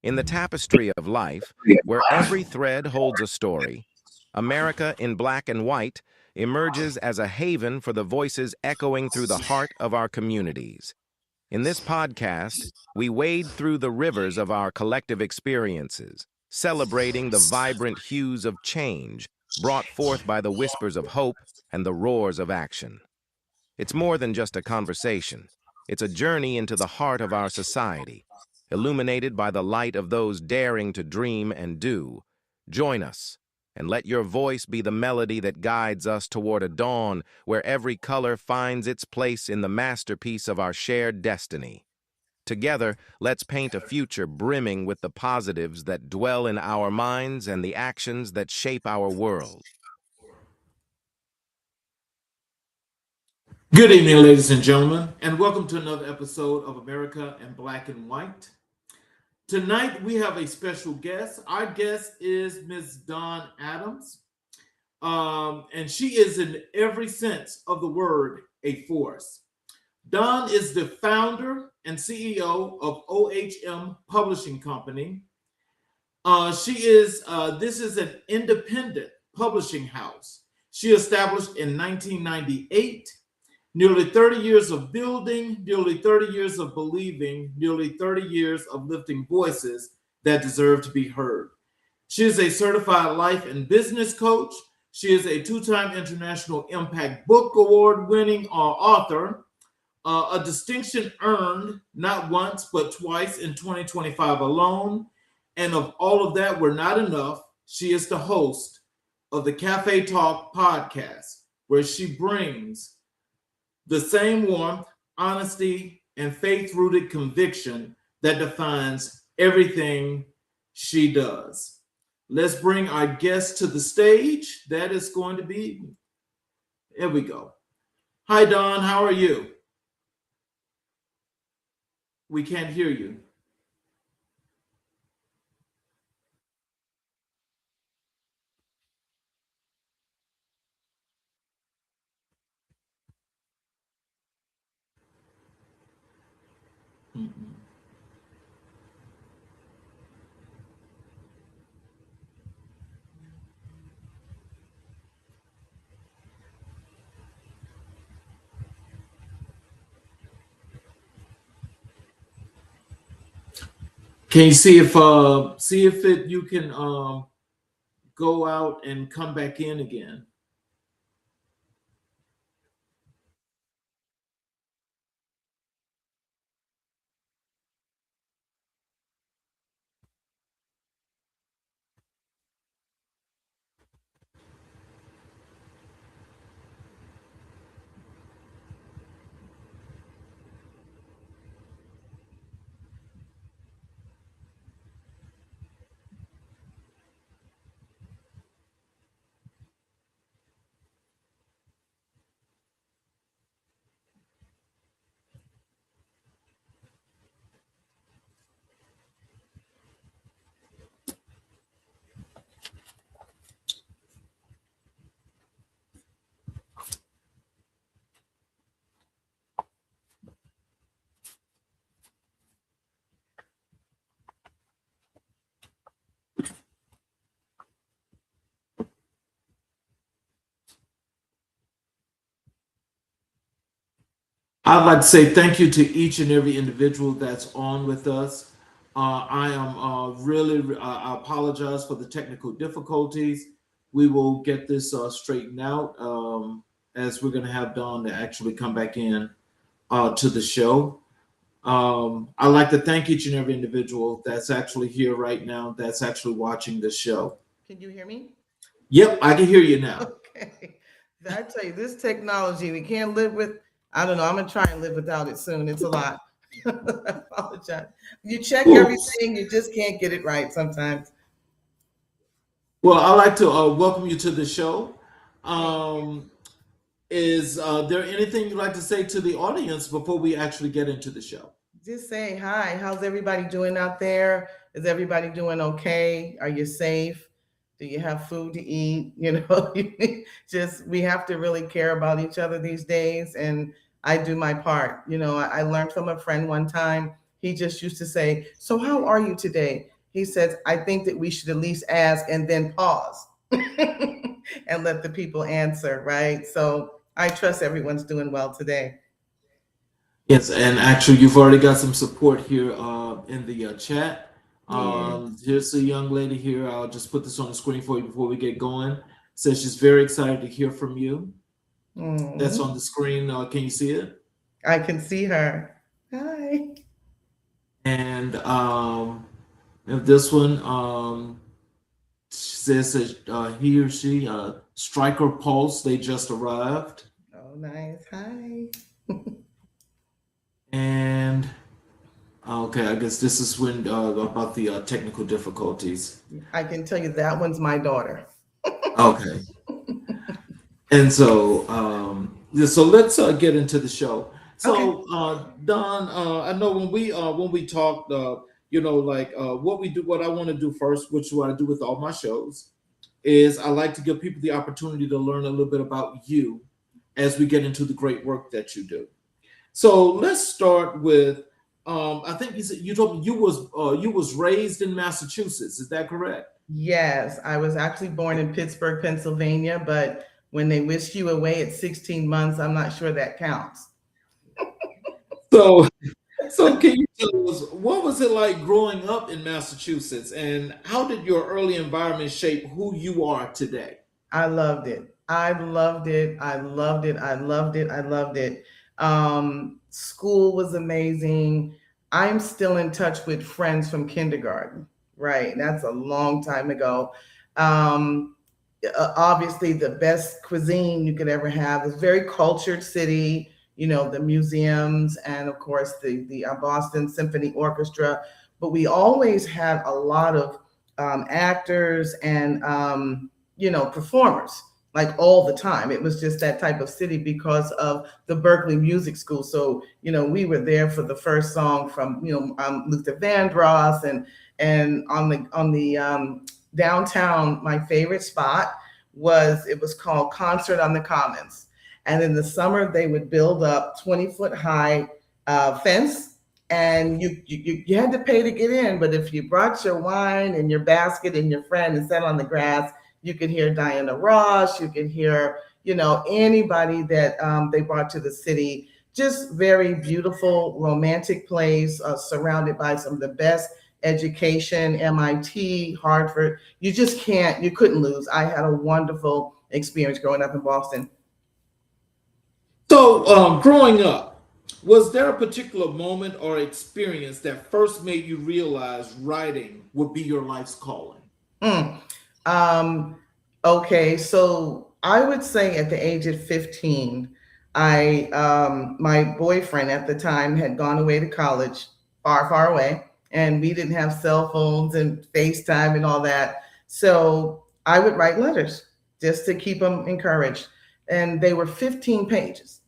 In the tapestry of life, where every thread holds a story, America in black and white emerges as a haven for the voices echoing through the heart of our communities. In this podcast, we wade through the rivers of our collective experiences, celebrating the vibrant hues of change brought forth by the whispers of hope and the roars of action. It's more than just a conversation. It's a journey into the heart of our society, illuminated by the light of those daring to dream and do. Join us, and let your voice be the melody that guides us toward a dawn where every color finds its place in the masterpiece of our shared destiny. Together, let's paint a future brimming with the positives that dwell in our minds and the actions that shape our world. Good evening, ladies and gentlemen, and welcome to another episode of America in Black and White. Tonight, we have a special guest. Our guest is Ms. Dawn Adams, and she is, in every sense of the word, a force. Dawn is the founder and CEO of OHM Publishing Company. This is an independent publishing house. She established in 1998. Nearly 30 years of building, nearly 30 years of believing, nearly 30 years of lifting voices that deserve to be heard. She is a certified life and business coach. She is a two-time International Impact Book Award-winning author, a distinction earned not once but twice in 2025 alone. And of all of that were not enough, she is the host of the Cafe Talk podcast, where she brings the same warmth, honesty, and faith-rooted conviction that defines everything she does. Let's bring our guest to the stage. That is going to be, here we go. Hi, Dawn, how are you? We can't hear you. Mm-mm. Can you see if you can go out and come back in again? I'd like to say thank you to each and every individual that's on with us. I apologize for the technical difficulties. We will get this straightened out as we're going to have Dawn to actually come back in to the show. I'd like to thank each and every individual that's actually here right now, that's actually watching the show. Can you hear me? Yep, I can hear you now. Okay. I tell you, this technology, we can't live with. I don't know. I'm going to try and live without it soon. It's a lot. I apologize. You check everything, you just can't get it right sometimes. Well, I'd like to welcome you to the show. Is there anything you'd like to say to the audience before we actually get into the show? Just say hi. How's everybody doing out there? Is everybody doing okay? Are you safe? Do you have food to eat? You know, we have to really care about each other these days. And I do my part. You know, I learned from a friend one time. He just used to say, "So how are you today?" He says, I think that we should at least ask and then pause and let the people answer, right? So I trust everyone's doing well today. Yes, and actually, you've already got some support here in the chat. Here's a young lady here. I'll just put this on the screen for you before we get going. Says she's very excited to hear from you. That's on the screen. Can you see it? I can see her. Hi. And this one says that he or she, Striker Pulse, they just arrived. Oh, nice. Hi. And okay, I guess this is when about the technical difficulties. I can tell you that one's my daughter. Okay. And so, so let's get into the show. So, okay. Don, I know when we talked, what we do, what I want to do first, which is what I do with all my shows, is I like to give people the opportunity to learn a little bit about you as we get into the great work that you do. So let's start with, I think you told me you was raised in Massachusetts. Is that correct? Yes, I was actually born in Pittsburgh, Pennsylvania, but when they whisked you away at 16 months, I'm not sure that counts. So can you tell us, what was it like growing up in Massachusetts, and how did your early environment shape who you are today? I loved it. I loved it. I loved it. I loved it. I loved it. School was amazing. I'm still in touch with friends from kindergarten, right? That's a long time ago. Obviously the best cuisine you could ever have. It's a very cultured city, you know, the museums and of course the Boston Symphony Orchestra, but we always had a lot of actors and, performers, like all the time. It was just that type of city because of the Berklee Music School. So, we were there for the first song from, Luther Vandross and on the downtown, my favorite spot was called Concert on the Commons. And in the summer, they would build up 20-foot high fence, and you had to pay to get in. But if you brought your wine and your basket and your friend and sat on the grass, you could hear Diana Ross, you could hear, anybody that they brought to the city. Just very beautiful, romantic place, surrounded by some of the best education, MIT, Harvard. You couldn't lose. I had a wonderful experience growing up in Boston. So growing up, was there a particular moment or experience that first made you realize writing would be your life's calling? Okay, so I would say at the age of 15, my boyfriend at the time had gone away to college, far, far away, and we didn't have cell phones and FaceTime and all that. So I would write letters just to keep him encouraged. And they were 15 pages.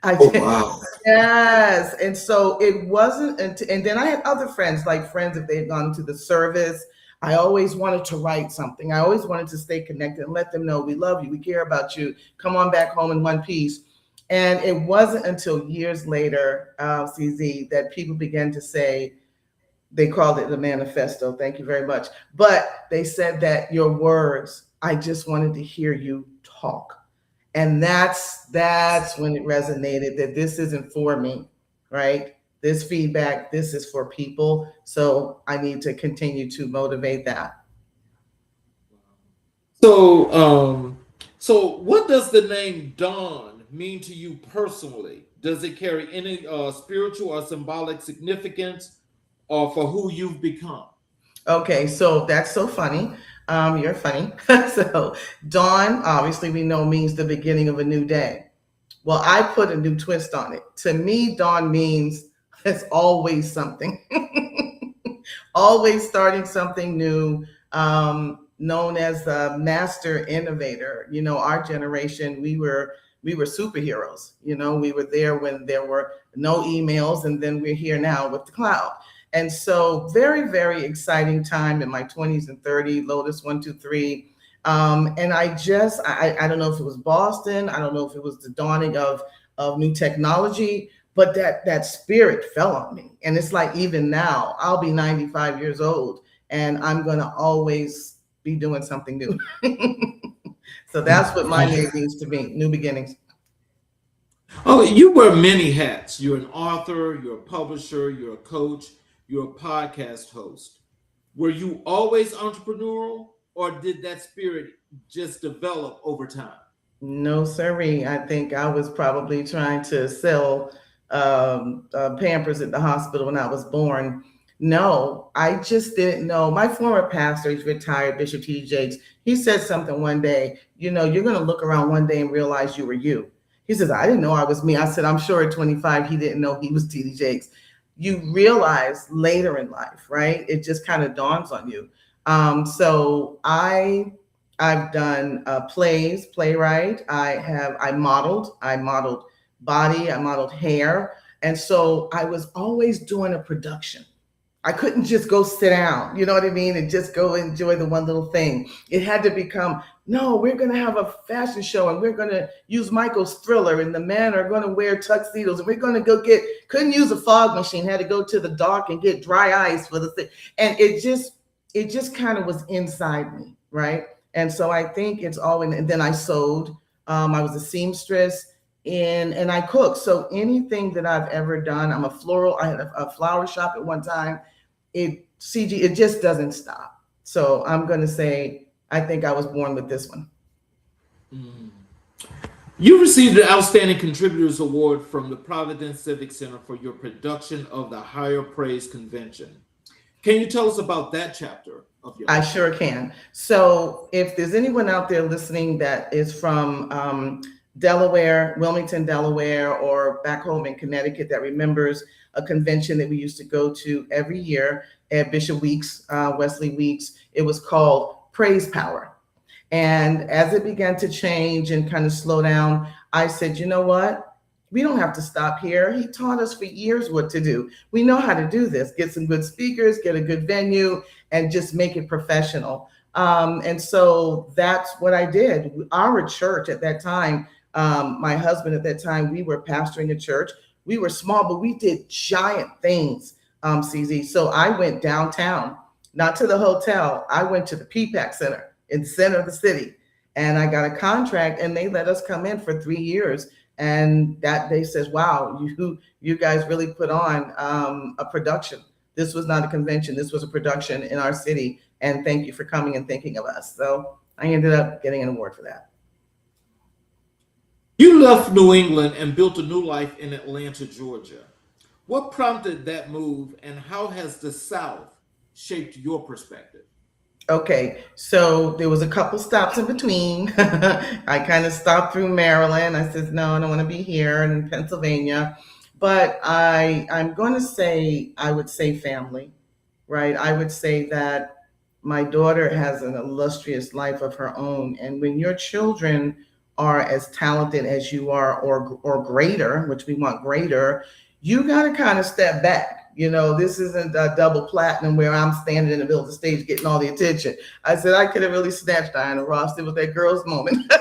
Wow. Yes. And so it wasn't, and then I had other friends, if they had gone to the service. I always wanted to write something. I always wanted to stay connected and let them know we love you, we care about you, come on back home in one piece. And it wasn't until years later, CZ, that people began to say, they called it the manifesto, thank you very much. But they said that your words, I just wanted to hear you talk. And that's when it resonated that this isn't for me, right? This feedback, this is for people. So I need to continue to motivate that. So, so what does the name Dawn mean to you personally? Does it carry any spiritual or symbolic significance for who you've become? Okay, so that's so funny. You're funny. So dawn, obviously we know, means the beginning of a new day. Well, I put a new twist on it. To me, dawn means it's always something. Always starting something new, known as a master innovator. Our generation, we were superheroes. We were there when there were no emails, and then we're here now with the cloud. And so very, very exciting time in my 20s and 30s, Lotus 123. And I don't know if it was Boston. I don't know if it was the dawning of new technology, but that spirit fell on me. And it's like, even now, I'll be 95 years old and I'm going to always be doing something new. So that's what my name means to me, new beginnings. Oh, you wear many hats. You're an author, you're a publisher, you're a coach, you're a podcast host. Were you always entrepreneurial, or did that spirit just develop over time? No, sirree. I think I was probably trying to sell Pampers at the hospital when I was born. No, I just didn't know. My former pastor, he's retired, Bishop T.D. Jakes, he said something one day, you're going to look around one day and realize you were you. He says, I didn't know I was me. I said, I'm sure at 25, he didn't know he was T.D. Jakes. You realize later in life, right? It just kind of dawns on you. So I've done plays, playwright. I modeled body, I modeled hair. And so I was always doing a production. I couldn't just go sit down, you know what I mean? And just go enjoy the one little thing. It had to become, no, we're going to have a fashion show and we're going to use Michael's Thriller and the men are going to wear tuxedos and we're going to couldn't use a fog machine, had to go to the dark and get dry ice for the thing. And it just kind of was inside me, right? And so I think it's always, and then I sewed, I was a seamstress and I cooked. So anything that I've ever done, I had a flower shop at one time. It just doesn't stop. So I'm going to say, I think I was born with this one. You received an Outstanding Contributors Award from the Providence Civic Center for your production of the Higher Praise Convention. Can you tell us about that chapter of your life? I sure can. So if there's anyone out there listening that is from Delaware, Wilmington, Delaware, or back home in Connecticut that remembers a convention that we used to go to every year at Bishop Weeks, Wesley Weeks, it was called Praise Power. And as it began to change and kind of slow down, I said, you know what? We don't have to stop here. He taught us for years what to do. We know how to do this. Get some good speakers, get a good venue, and just make it professional. And so that's what I did. Our church at that time, my husband at that time, we were pastoring a church. We were small, but we did giant things, CZ. So I went downtown, not to the hotel. I went to the PPAC Center in the center of the city, and I got a contract, and they let us come in for 3 years. And that day says, wow, you guys really put on a production. This was not a convention. This was a production in our city. And thank you for coming and thinking of us. So I ended up getting an award for that. You left New England and built a new life in Atlanta, Georgia. What prompted that move, and how has the South shaped your perspective? Okay, so there was a couple stops in between. I kind of stopped through Maryland. I said, no, I don't want to be here, and in Pennsylvania. But I'm going to say, I would say family, right? I would say that my daughter has an illustrious life of her own. And when your children are as talented as you are or greater, which we want greater, you got to kind of step back. You know, this isn't a double platinum where I'm standing in the middle of the stage getting all the attention. I said I could have really snatched Diana Ross. It was that girl's moment.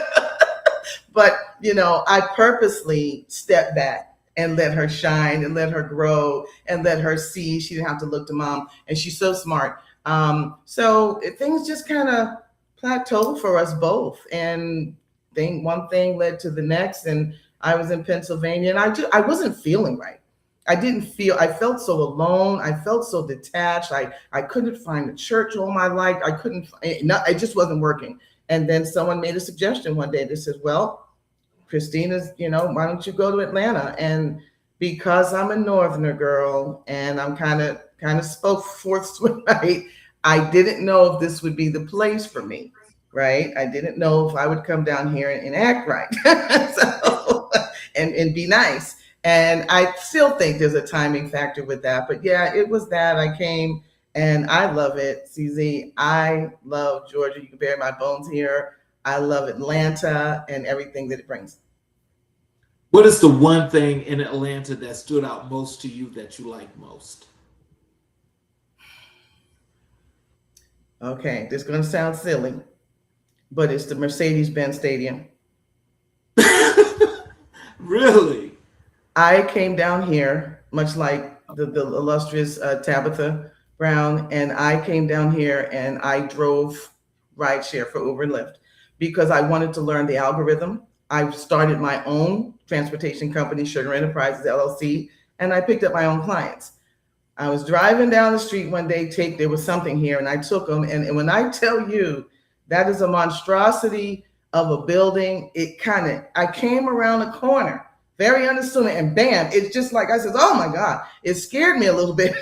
But, you know, I purposely stepped back and let her shine and let her grow and let her see. She didn't have to look to mom. And she's so smart. So things just kind of plateaued for us both. And one thing led to the next. And I was in Pennsylvania, and I wasn't feeling right. I felt so alone. I felt so detached. I couldn't find a church all my life. It just wasn't working. And then someone made a suggestion one day that says, well, Christina's, why don't you go to Atlanta? And because I'm a Northerner girl and I'm kind of spoke forth, right? I didn't know if this would be the place for me, right? I didn't know if I would come down here and act right. and be nice. And I still think there's a timing factor with that. But yeah, it was that. I came and I love it, CZ. I love Georgia. You can bury my bones here. I love Atlanta and everything that it brings. What is the one thing in Atlanta that stood out most to you that you like most? Okay, this is going to sound silly, but it's the Mercedes-Benz Stadium. Really? I came down here, much like the illustrious Tabitha Brown, and I came down here and I drove rideshare for Uber and Lyft because I wanted to learn the algorithm. I started my own transportation company, Sugar Enterprises LLC, and I picked up my own clients. I was driving down the street one day, there was something here, and I took them. And when I tell you that is a monstrosity of a building, I came around the corner, very unassuming, and bam, it's just like I said, oh my God, it scared me a little bit.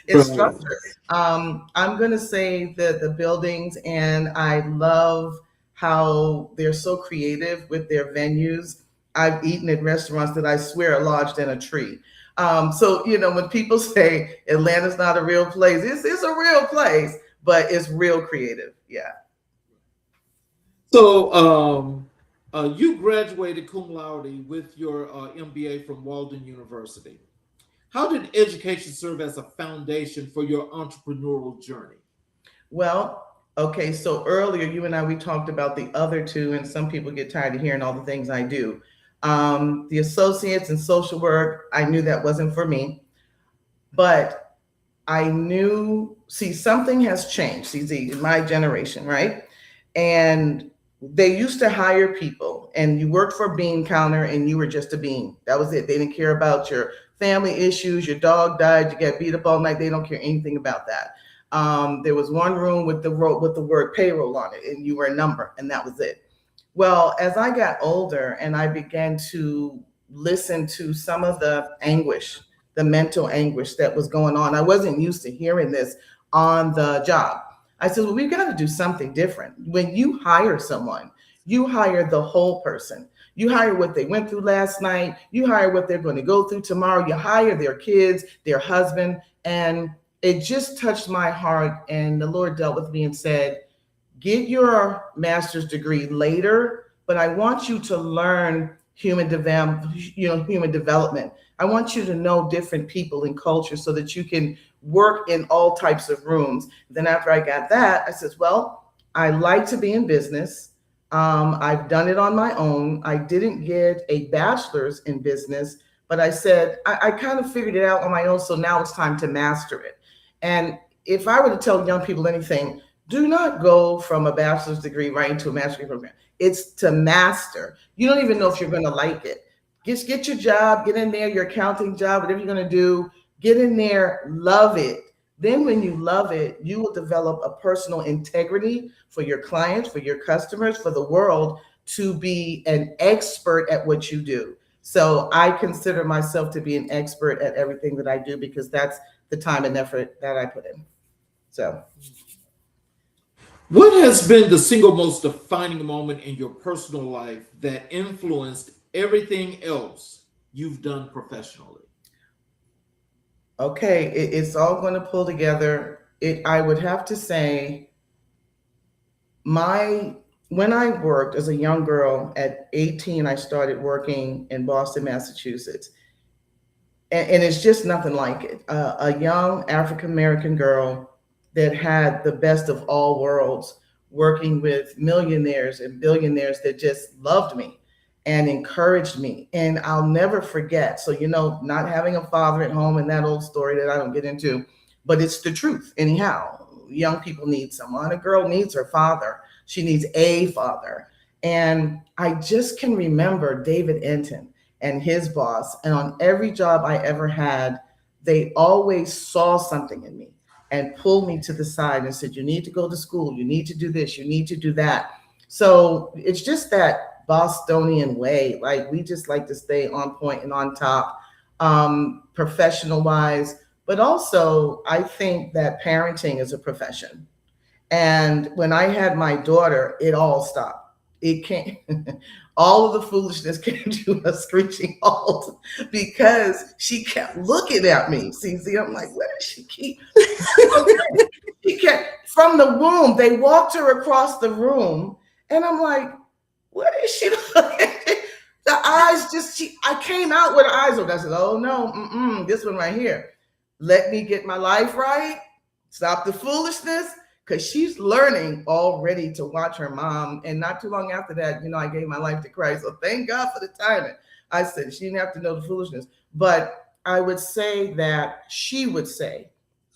It's structure. I'm gonna say that the buildings, and I love how they're so creative with their venues. I've eaten at restaurants that I swear are lodged in a tree. So, when people say Atlanta's not a real place, it's a real place, but it's real creative. Yeah. So you graduated cum laude with your MBA from Walden University. How did education serve as a foundation for your entrepreneurial journey? Well, okay, so earlier you and we talked about the other two, and some people get tired of hearing all the things I do. The associates in social work, I knew that wasn't for me, but I knew, something has changed, CZ, in my generation, right? And they used to hire people, and you worked for a bean counter and you were just a bean. That was it. They didn't care about your family issues, your dog died, you got beat up all night. They don't care anything about that. There was one room with the word payroll on it, and you were a number, and that was it. Well, as I got older and I began to listen to some of the anguish, the mental anguish that was going on, I wasn't used to hearing this on the job. I said, well, we've got to do something different. When you hire someone, you hire the whole person. You hire what they went through last night. You hire what they're going to go through tomorrow. You hire their kids, their husband. And it just touched my heart. And the Lord dealt with me and said, get your master's degree later, but I want you to learn human development. I want you to know different people and cultures so that you can work in all types of rooms. Then after I got that, I said, well, I like to be in business. I've done it on my own. I didn't get a bachelor's in business, but I said, I kind of figured it out on my own. So now it's time to master it. And if I were to tell young people anything, do not go from a bachelor's degree right into a master's degree program. It's to master. You don't even know if you're going to like it. Just get your job, get in there, your accounting job, whatever you're going to do, get in there, love it. Then when you love it, you will develop a personal integrity for your clients, for your customers, for the world, to be an expert at what you do. So I consider myself to be an expert at everything that I do because that's the time and effort that I put in. So. What has been the single most defining moment in your personal life that influenced everything else you've done professionally? Okay, it's all going to pull together. I would have to say, when I worked as a young girl at 18, I started working in Boston, Massachusetts. And it's just nothing like it. A young African-American girl that had the best of all worlds, working with millionaires and billionaires that just loved me and encouraged me. And I'll never forget. So, not having a father at home and that old story that I don't get into, but it's the truth. Anyhow, young people need someone. A girl needs her father. She needs a father. And I just can remember David Enton and his boss. And on every job I ever had, they always saw something in me and pulled me to the side and said, you need to go to school. You need to do this. You need to do that. So it's just that Bostonian way. Like, we just like to stay on point and on top, professional wise. But also, I think that parenting is a profession. And when I had my daughter, it all stopped. It can't. All of the foolishness came to a screeching halt because she kept looking at me. See, I'm like, where does she keep? She kept, from the womb, they walked her across the room, and I'm like, what is she looking at? The eyes I came out with her eyes open. I said, oh no, this one right here. Let me get my life right. Stop the foolishness. Because she's learning already to watch her mom. And not too long after that, I gave my life to Christ. So thank God for the timing. I said she didn't have to know the foolishness, but I would say that she would say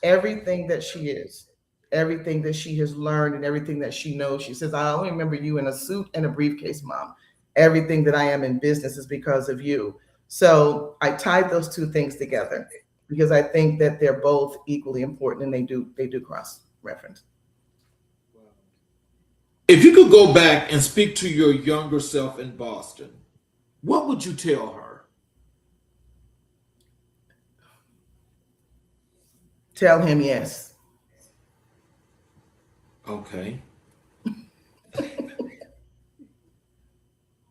everything that she is, everything that she has learned, and everything that she knows. She says, I only remember you in a suit and a briefcase, Mom. Everything that I am in business is because of you. So I tied those two things together because I think that they're both equally important, and they do cross reference. If you could go back and speak to your younger self in Boston, what would you tell her? Tell him yes. Okay.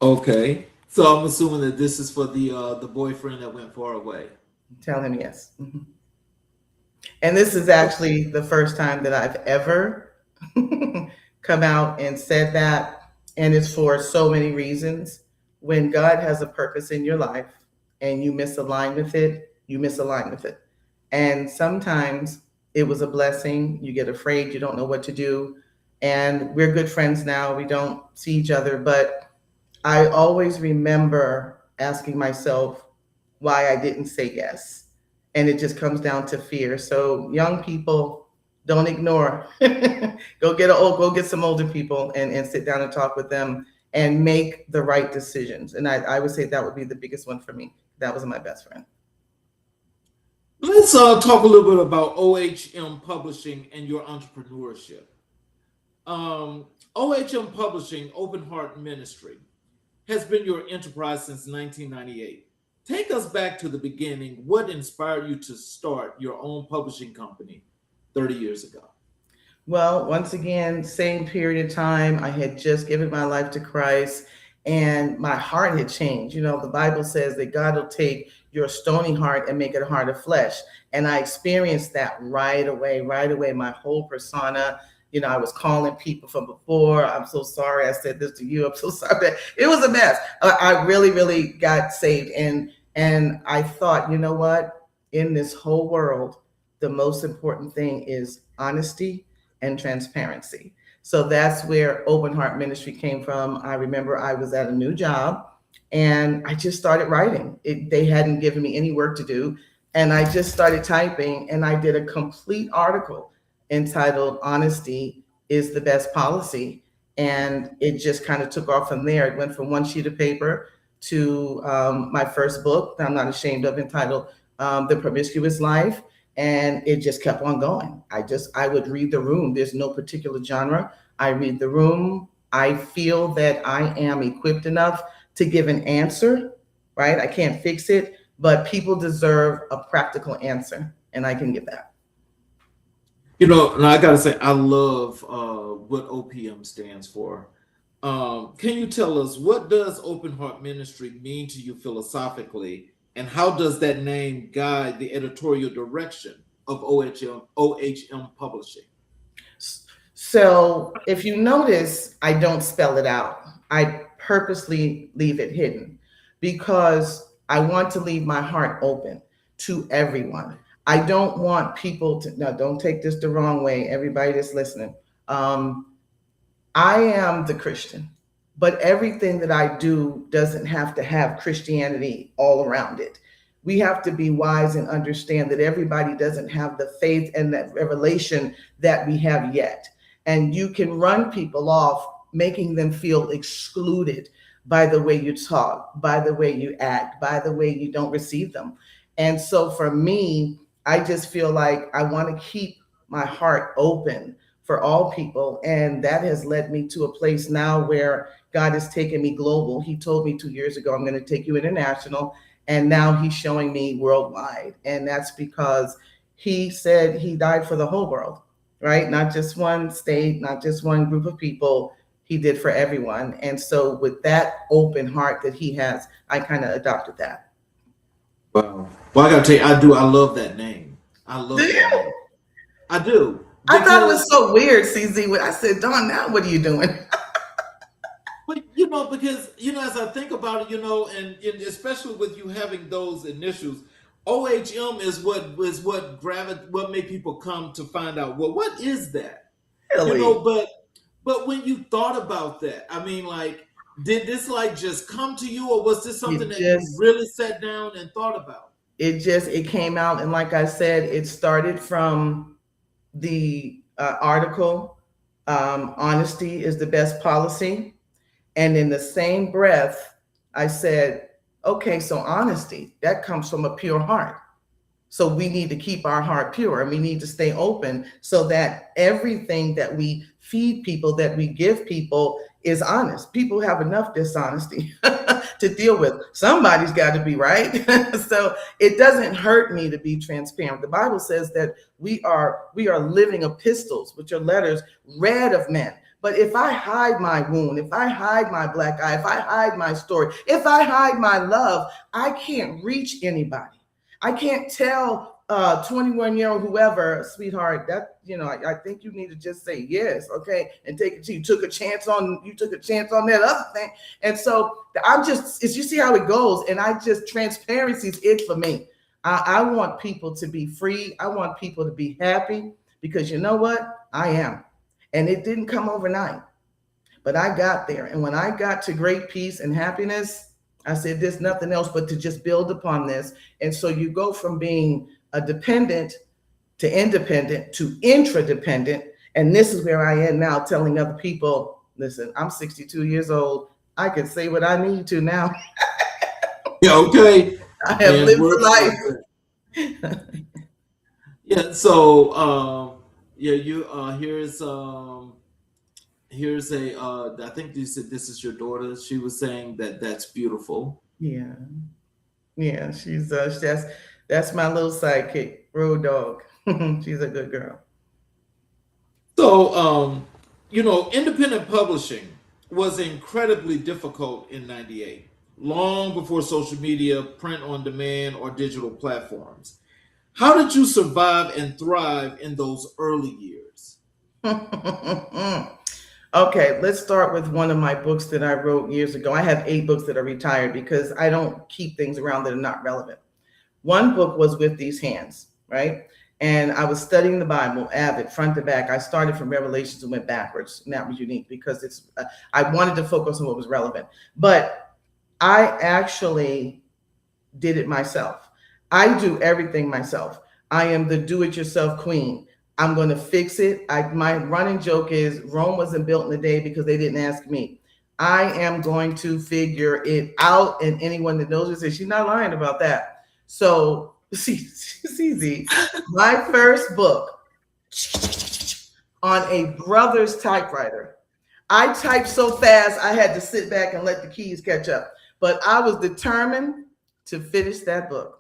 Okay. So I'm assuming that this is for the boyfriend that went far away. Tell him yes. Mm-hmm. And this is actually the first time that I've ever come out and said that. And it's for so many reasons. When God has a purpose in your life and you misalign with it, you misalign with it. And sometimes it was a blessing. You get afraid, you don't know what to do. And we're good friends now. We don't see each other. But I always remember asking myself why I didn't say yes. And it just comes down to fear. So young people, don't ignore. Go get some older people and sit down and talk with them and make the right decisions. And I would say that would be the biggest one for me. That was my best friend. Let's talk a little bit about OHM Publishing and your entrepreneurship. OHM Publishing, Open Heart Ministry, has been your enterprise since 1998. Take us back to the beginning. What inspired you to start your own publishing company 30 years ago? Well, once again, same period of time. I had just given my life to Christ and my heart had changed. You know, the Bible says that God will take your stony heart and make it a heart of flesh. And I experienced that right away, my whole persona. You know, I was calling people from before. I'm so sorry I said this to you. I'm so sorry. It was a mess. I really got saved. And I thought, you know what? In this whole world, the most important thing is honesty and transparency. So that's where Open Heart Ministry came from. I remember I was at a new job and I just started writing. They hadn't given me any work to do. And I just started typing and I did a complete article entitled Honesty is the Best Policy. And it just kind of took off from there. It went from one sheet of paper to my first book that I'm not ashamed of, entitled The Promiscuous Life. And it just kept on going. I would read the room. There's no particular genre. I read the room. I feel that I am equipped enough to give an answer, right? I can't fix it, but people deserve a practical answer, and I can give that. You know, and I got to say, I love what OPM stands for. Can you tell us, what does Open Heart Ministry mean to you philosophically, and how does that name guide the editorial direction of OHM Publishing? So if you notice, I don't spell it out. I purposely leave it hidden because I want to leave my heart open to everyone. I don't want people to, now don't take this the wrong way, everybody that's listening. I am the Christian, but everything that I do doesn't have to have Christianity all around it. We have to be wise and understand that everybody doesn't have the faith and that revelation that we have yet. And you can run people off, making them feel excluded by the way you talk, by the way you act, by the way you don't receive them. And so for me, I just feel like I want to keep my heart open for all people. And that has led me to a place now where God has taken me global. He told me 2 years ago, I'm going to take you international. And now he's showing me worldwide. And that's because he said he died for the whole world, right? Not just one state, not just one group of people. He did for everyone. And so with that open heart that he has, I kind of adopted that. Wow. Well, I got to tell you, I love that name. I love that name. I do. I thought it was so weird, CZ, when I said, Dawn, now what are you doing? But, you know, because, you know, as I think about it, you know, and especially with you having those initials, OHM is what made people come to find out, well, what is that? Really? You know, but when you thought about that, I mean, like, Did this like just come to you, or was this something that you just really sat down and thought about? it came out, and like I said, it started from the article, honesty is the best policy. And in the same breath, I said, okay, so honesty, that comes from a pure heart. So we need to keep our heart pure, and we need to stay open so that everything that we feed people, that we give people, is honest. People have enough dishonesty to deal with. Somebody's got to be right. So it doesn't hurt me to be transparent. The Bible says that we are living epistles, which are letters read of men. But if I hide my wound, if I hide my black eye, if I hide my story, if I hide my love, I can't reach anybody. I can't tell 21-year-old whoever, sweetheart, that, I think you need to just say yes, okay, and take it. You took a chance on that other thing. And so you see how it goes. And transparency is it for me. I want people to be free. I want people to be happy, because you know what? I am. And it didn't come overnight, but I got there. And when I got to great peace and happiness, I said, there's nothing else but to just build upon this. And so you go from being a dependent to independent to intradependent. And this is where I am now, telling other people, listen, I'm 62 years old. I can say what I need to now. Yeah, okay. I have lived a life. Yeah. So, here's a I think you said this is your daughter. She was saying that's beautiful. Yeah, she's that's my little sidekick, road dog. She's a good girl. So independent publishing was incredibly difficult in '98, long before social media, print on demand, or digital platforms. How did you survive and thrive in those early years? Okay, let's start with one of my books that I wrote years ago. I have 8 books that are retired because I don't keep things around that are not relevant. One book was With These Hands, right? And I was studying the Bible, avid, front to back. I started from Revelations and went backwards. And that was unique because I wanted to focus on what was relevant. But I actually did it myself. I do everything myself. I am the do-it-yourself queen. I'm going to fix it. My running joke is Rome wasn't built in a day because they didn't ask me. I am going to figure it out. And anyone that knows it says she's not lying about that. So it's easy. My first book on a brother's typewriter. I typed so fast I had to sit back and let the keys catch up. But I was determined to finish that book.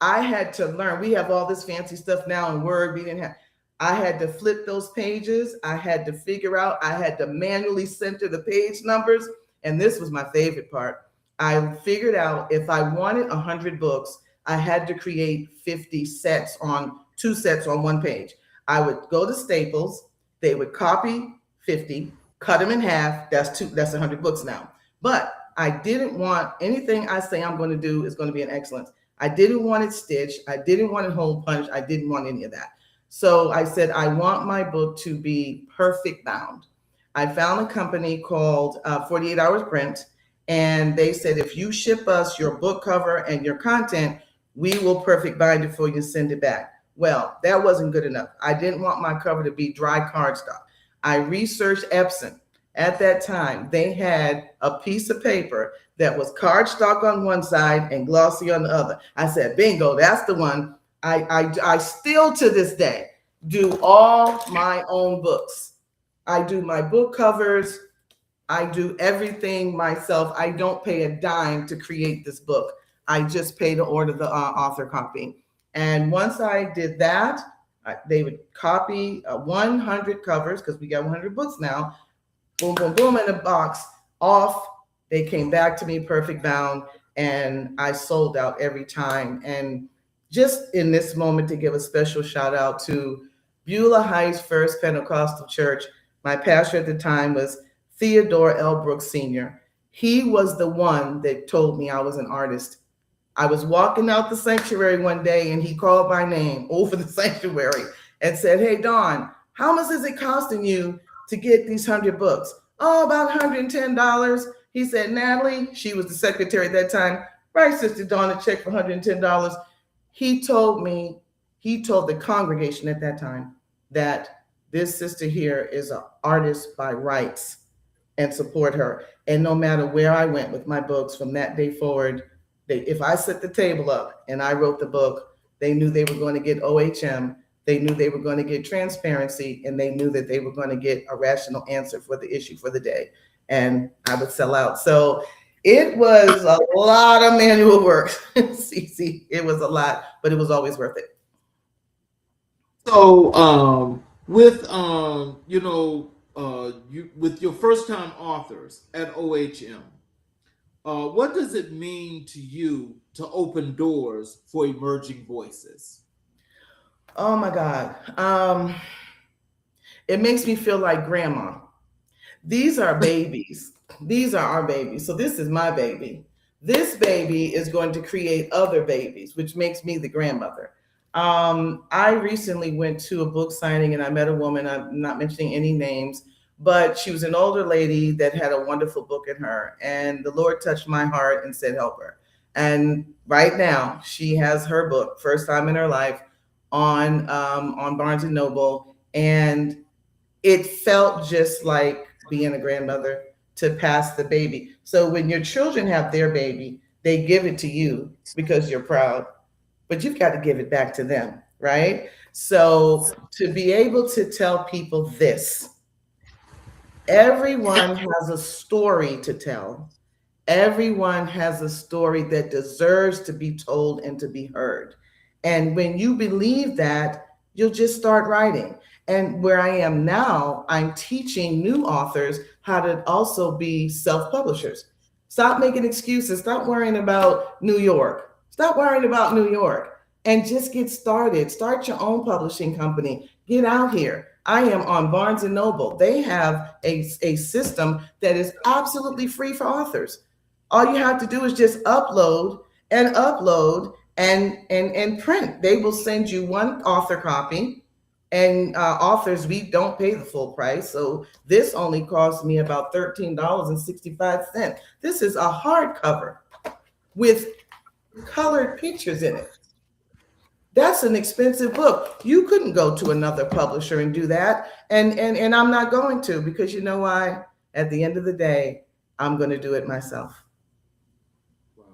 I had to learn. We have all this fancy stuff now in Word. We didn't have. I had to flip those pages. I had to figure out, I had to manually center the page numbers. And this was my favorite part. I figured out if I wanted 100 books, I had to create 50 sets on 2 sets on 1 page. I would go to Staples. They would copy 50, cut them in half. That's 100 books now. But I didn't want anything I say I'm going to do is going to be an excellence. I didn't want it stitched. I didn't want it hole punched. I didn't want any of that. So I said, I want my book to be perfect bound. I found a company called 48 Hours Print, and they said, if you ship us your book cover and your content, we will perfect bind it for you and send it back. Well, that wasn't good enough. I didn't want my cover to be dry cardstock. I researched Epson. At that time, they had a piece of paper that was cardstock on one side and glossy on the other. I said, bingo, that's the one. I still to this day do all my own books. I do my book covers. I do everything myself. I don't pay a dime to create this book. I just pay to order the author copy. And once I did that, they would copy 100 covers because we got 100 books now. Boom, boom, boom in a box off. They came back to me perfect bound, and I sold out every time. And just in this moment to give a special shout out to Beulah Heights First Pentecostal Church. My pastor at the time was Theodore L. Brooks Sr. He was the one that told me I was an artist. I was walking out the sanctuary one day and he called my name over the sanctuary and said, hey, Dawn, how much is it costing you to get these 100 books? Oh, about $110. He said, Natalie, she was the secretary at that time, write Sister Dawn a check for $110. He told the congregation at that time that this sister here is an artist by rights and support her. And no matter where I went with my books from that day forward, if I set the table up and I wrote the book, they knew they were going to get OHM. They knew they were going to get transparency, and they knew that they were going to get a rational answer for the issue for the day. And I would sell out. So it was a lot of manual work, Cece. It was a lot, but it was always worth it. So with with your first time authors at OHM, what does it mean to you to open doors for emerging voices? Oh my God. It makes me feel like grandma. These are babies. These are our babies. So this is my baby. This baby is going to create other babies, which makes me the grandmother. I recently went to a book signing and I met a woman, I'm not mentioning any names, but she was an older lady that had a wonderful book in her. And the Lord touched my heart and said, help her. And right now she has her book, first time in her life, on Barnes and Noble. And it felt just like being a grandmother to pass the baby. So when your children have their baby, they give it to you because you're proud, but you've got to give it back to them, right? So to be able to tell people this, everyone has a story to tell. Everyone has a story that deserves to be told and to be heard. And when you believe that, you'll just start writing. And where I am now, I'm teaching new authors how to also be self-publishers. Stop making excuses. Stop worrying about New York. Stop worrying about New York and just get started. Start your own publishing company. Get out here. I am on Barnes and Noble. They have a system that is absolutely free for authors. All you have to do is just upload and print. They will send you one author copy. And authors, we don't pay the full price. So this only cost me about $13.65. This is a hardcover with colored pictures in it. That's an expensive book. You couldn't go to another publisher and do that. And I'm not going to, because you know why? At the end of the day, I'm going to do it myself. Wow.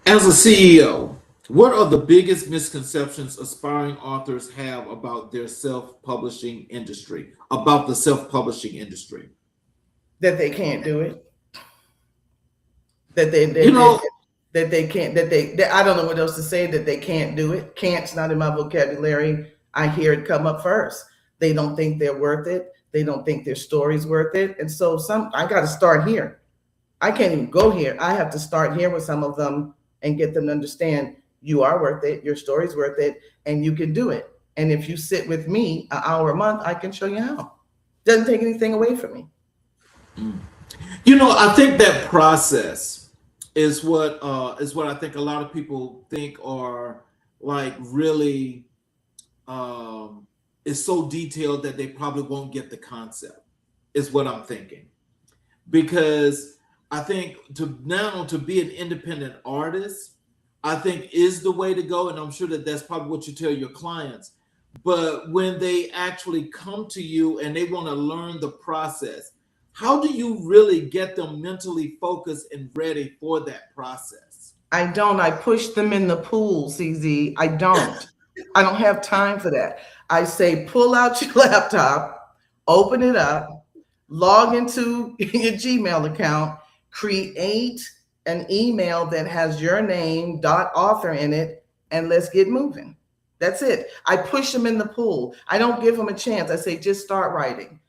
As a CEO, what are the biggest misconceptions aspiring authors have about their self-publishing industry, about the self-publishing industry? That they can't do it. That they can't, I don't know what else to say, that they can't do it. Can't's not in my vocabulary. I hear it come up first. They don't think they're worth it. They don't think their story's worth it. And so I got to start here. I can't even go here. I have to start here with some of them and get them to understand you are worth it, your story's worth it, and you can do it. And if you sit with me an hour a month, I can show you how. Doesn't take anything away from me. You know, I think that process is what I think a lot of people think are like really is so detailed that they probably won't get the concept, is what I'm thinking. Because I think to be an independent artist, I think is the way to go. And I'm sure that that's probably what you tell your clients. But when they actually come to you and they want to learn the process, how do you really get them mentally focused and ready for that process? I don't. I push them in the pool, CZ. I don't. I don't have time for that. I say, pull out your laptop, open it up, log into your Gmail account, create an email that has your name, .author in it, and let's get moving. That's it. I push them in the pool. I don't give them a chance. I say, just start writing.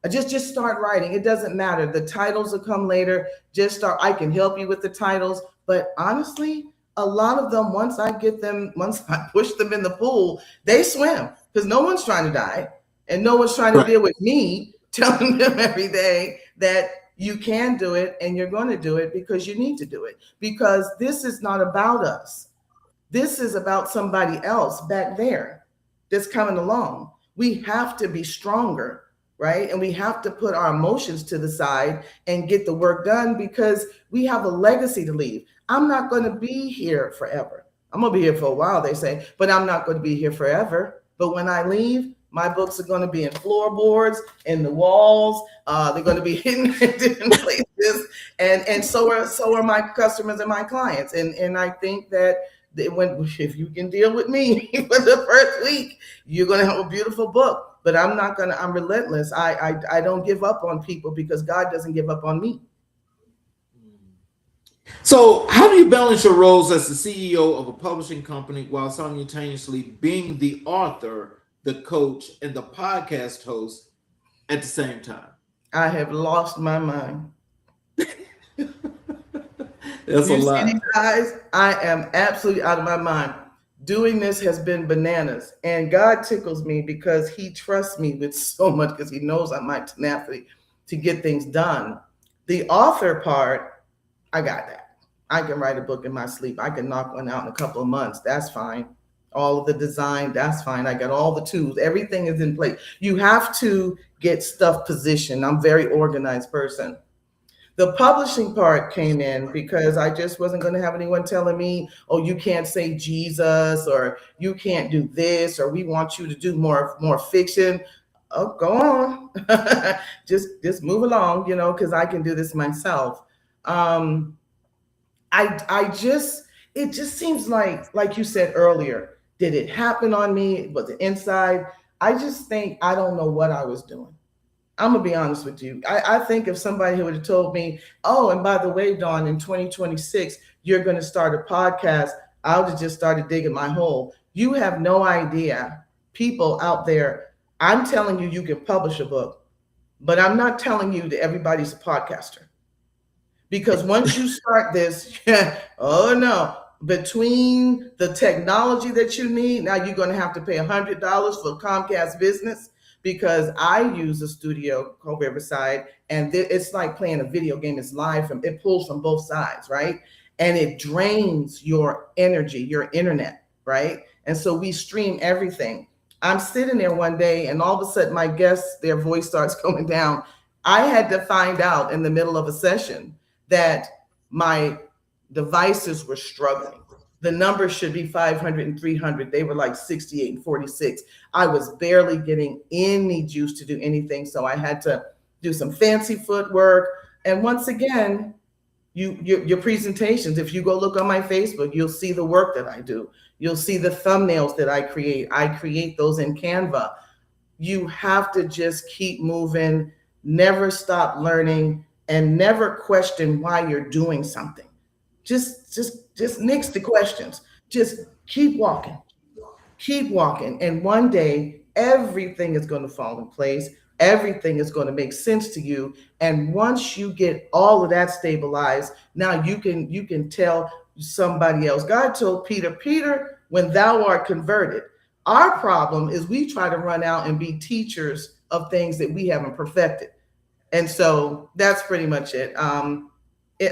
Just start writing. It doesn't matter. The titles will come later. Just start. I can help you with the titles. But honestly, a lot of them, once I push them in the pool, they swim, because no one's trying to die. And no one's trying to deal with me telling them every day that you can do it and you're going to do it because you need to do it. Because this is not about us. This is about somebody else back there that's coming along. We have to be stronger right? And we have to put our emotions to the side and get the work done because we have a legacy to leave. I'm not going to be here forever. I'm going to be here for a while, they say, but I'm not going to be here forever. But when I leave, my books are going to be in floorboards, in the walls. They're going to be hidden in different places, and so are my customers and my clients. And I think that if you can deal with me for the first week, you're going to have a beautiful book. But I'm not going to. I'm relentless. I don't give up on people because God doesn't give up on me. So, how do you balance your roles as the CEO of a publishing company while simultaneously being the author, the coach, and the podcast host at the same time? I have lost my mind. That's a lot. See these eyes? I am absolutely out of my mind. Doing this has been bananas. And God tickles me because he trusts me with so much because he knows I my tenacity to get things done. The author part, I got that. I can write a book in my sleep. I can knock one out in a couple of months. That's fine. All of the design, that's fine. I got all the tools. Everything is in place. You have to get stuff positioned. I'm a very organized person. The publishing part came in because I just wasn't going to have anyone telling me, oh, you can't say Jesus, or you can't do this, or we want you to do more fiction. Oh, go on. just move along, because I can do this myself. It just seems like you said earlier, did it happen on me? Was it inside? I just think I don't know what I was doing. I'm gonna be honest with you. I think if somebody would have told me, oh, and by the way, Dawn, in 2026, you're gonna start a podcast, I would have just started digging my hole. You have no idea. People out there, I'm telling you, you can publish a book, but I'm not telling you that everybody's a podcaster. Because once you start this, oh no, between the technology that you need, now you're going to have to pay $100 for Comcast Business because I use a studio called Riverside, and it's like playing a video game. It's live it pulls from both sides, right? And it drains your energy, your internet, right? And so we stream everything. I'm sitting there one day, and all of a sudden, my guests, their voice starts going down. I had to find out in the middle of a session that my devices were struggling. The numbers should be 500 and 300. They were like 68 and 46. I was barely getting any juice to do anything. So I had to do some fancy footwork. And once again, your presentations, if you go look on my Facebook, you'll see the work that I do. You'll see the thumbnails that I create. I create those in Canva. You have to just keep moving, never stop learning, and never question why you're doing something. Just nix the questions. Just keep walking. And one day, everything is going to fall in place. Everything is going to make sense to you. And once you get all of that stabilized, now you can tell somebody else. God told Peter, when thou art converted. Our problem is we try to run out and be teachers of things that we haven't perfected. And so that's pretty much it.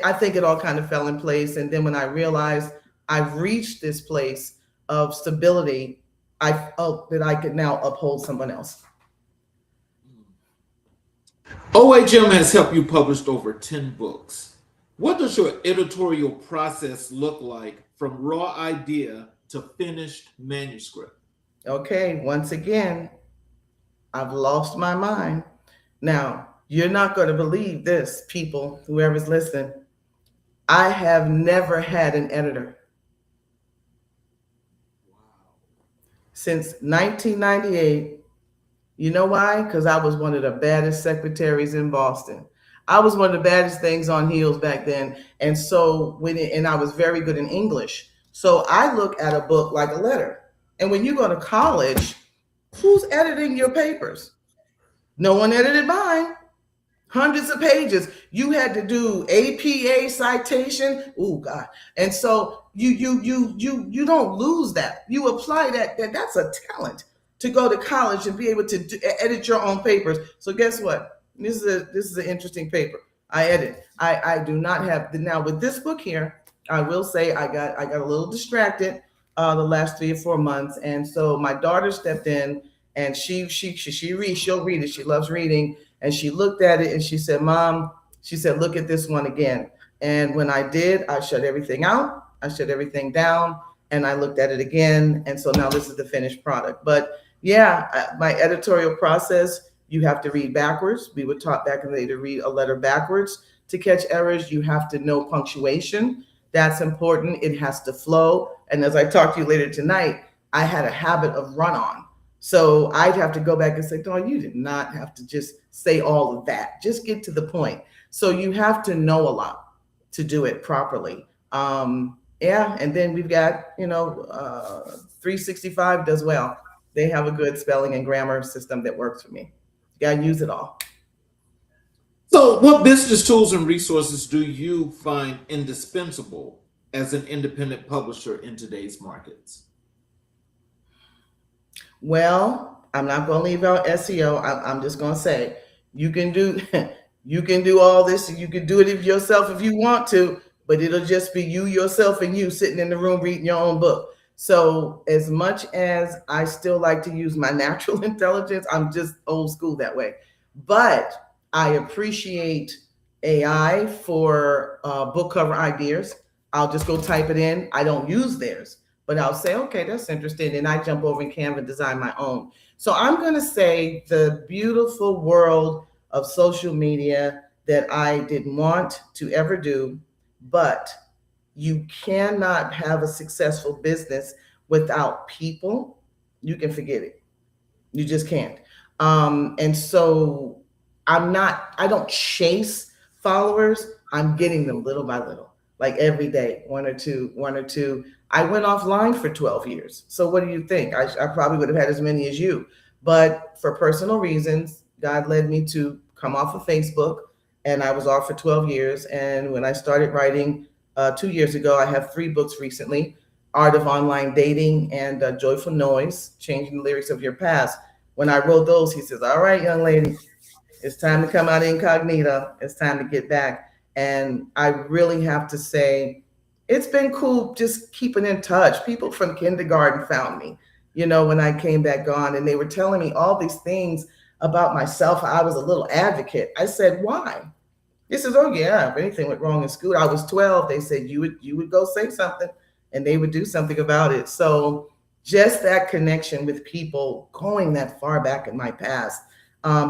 I think it all kind of fell in place. And then when I realized I've reached this place of stability, I felt that I could now uphold someone else. OHM has helped you publish over 10 books. What does your editorial process look like from raw idea to finished manuscript? Okay, once again, I've lost my mind. Now, you're not going to believe this, people, whoever's listening. I have never had an editor. Wow. Since 1998. You know why? Because I was one of the baddest secretaries in Boston. I was one of the baddest things on heels back then. And so and I was very good in English. So I look at a book like a letter. And when you go to college, who's editing your papers? No one edited mine. Hundreds of pages. You had to do APA citation. Oh God. And so you don't lose that. You apply that. That's a talent to go to college and be able to edit your own papers. So guess what? This is an interesting paper. I edit. I do not have now with this book here. I will say I got a little distracted the last 3 or 4 months, and so my daughter stepped in and she'll read it. She loves reading. And she looked at it and she said, Mom, she said, look at this one again. And when I did, I shut everything out. I shut everything down and I looked at it again. And so now this is the finished product. But yeah, my editorial process, you have to read backwards. We were taught back in the day to read a letter backwards to catch errors. You have to know punctuation. That's important. It has to flow. And as I talk to you later tonight, I had a habit of run on. So I'd have to go back and say, "Dawn, you did not have to just say all of that. Just get to the point." So you have to know a lot to do it properly. Yeah, and then we've got, 365 does well. They have a good spelling and grammar system that works for me. You gotta use it all. So, what business tools and resources do you find indispensable as an independent publisher in today's markets? Well, I'm not going to leave out SEO. I'm just going to say you can do you can do all this. You can do it yourself if you want to, but it'll just be you, yourself, and you sitting in the room reading your own book. So as much as I still like to use my natural intelligence, I'm just old school that way. But I appreciate AI for book cover ideas. I'll just go type it in. I don't use theirs, but I'll say, okay, that's interesting. And I jump over in Canva and design my own. So I'm going to say the beautiful world of social media that I didn't want to ever do, but you cannot have a successful business without people. You can forget it. You just can't. And so I don't chase followers. I'm getting them little by little, like every day, one or two. I went offline for 12 years. So what do you think? I probably would have had as many as you, but for personal reasons, God led me to come off of Facebook, and I was off for 12 years. And when I started writing 2 years ago, I have 3 books recently: Art of Online Dating and Joyful Noise, Changing the Lyrics of Your Past. When I wrote those, he says, all right, young lady, it's time to come out incognito. It's time to get back. And I really have to say, it's been cool just keeping in touch. People from kindergarten found me, when I came back on, and they were telling me all these things about myself. I was a little advocate. I said, why? He says, oh yeah, if anything went wrong in school, I was 12. They said you would go say something and they would do something about it. So just that connection with people, going that far back in my past,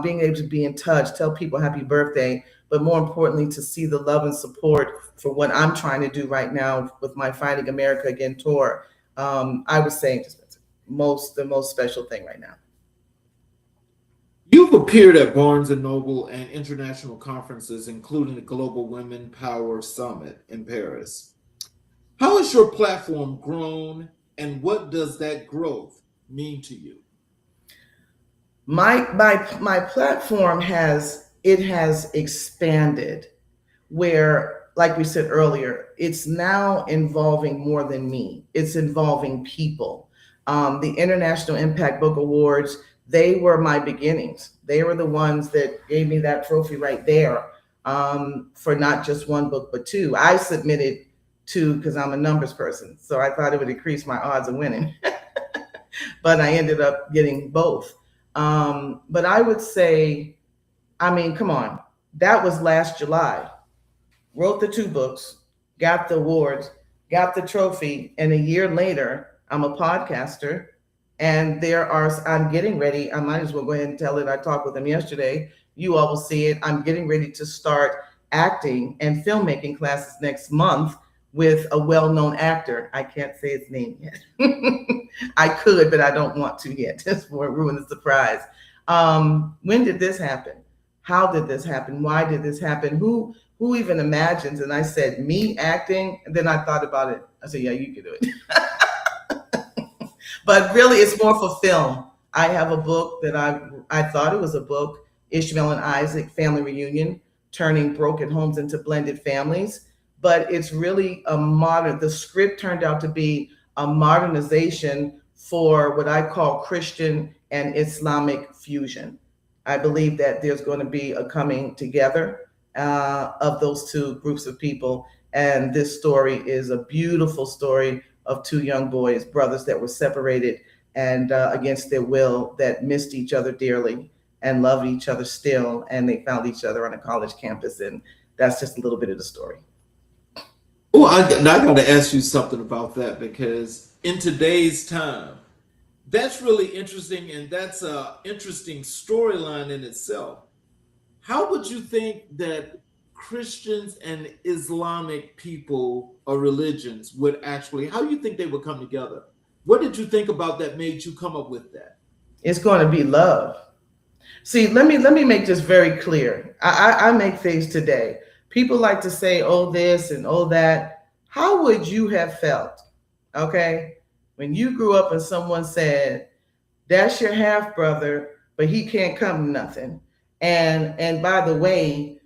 being able to be in touch, tell people happy birthday, but more importantly, to see the love and support for what I'm trying to do right now with my Finding America Again tour. I would say just the most special thing right now. You've appeared at Barnes & Noble and international conferences, including the Global Women Power Summit in Paris. How has your platform grown, and what does that growth mean to you? My platform has expanded, where, like we said earlier, it's now involving more than me. It's involving people. The International Impact Book Awards, they were my beginnings. They were the ones that gave me that trophy right there, for not just one book, but 2. I submitted 2 because I'm a numbers person. So I thought it would increase my odds of winning, but I ended up getting both. But I would say, come on, that was last July. Wrote the 2 books, got the awards, got the trophy, and a year later, I'm a podcaster. And I'm getting ready. I might as well go ahead and tell it. I talked with them yesterday. You all will see it. I'm getting ready to start acting and filmmaking classes next month with a well-known actor. I can't say his name yet. I could, but I don't want to yet. Just for ruin the surprise. When did this happen? How did this happen? Why did this happen? Who even imagines? And I said, me acting. And then I thought about it. I said, yeah, you can do it. But really, it's more for film. I have a book that I thought it was a book, Ishmael and Isaac, Family Reunion, Turning Broken Homes into Blended Families. But it's really the script turned out to be a modernization for what I call Christian and Islamic fusion. I believe that there's going to be a coming together of those 2 groups of people. And this story is a beautiful story of 2 young boys, brothers that were separated, and against their will, that missed each other dearly and loved each other still, and they found each other on a college campus. And that's just a little bit of the story. Oh, I got to ask you something about that, because in today's time, that's really interesting, and that's an interesting storyline in itself. How would you think that Christians and Islamic people or religions would actually, how do you think they would come together? What did you think about that made you come up with that? It's going to be love. See, let me make this very clear. I make things today. People like to say, oh, this and oh, that. How would you have felt, okay, when you grew up and someone said, that's your half brother, but he can't come to nothing. And by the way,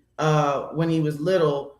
when he was little,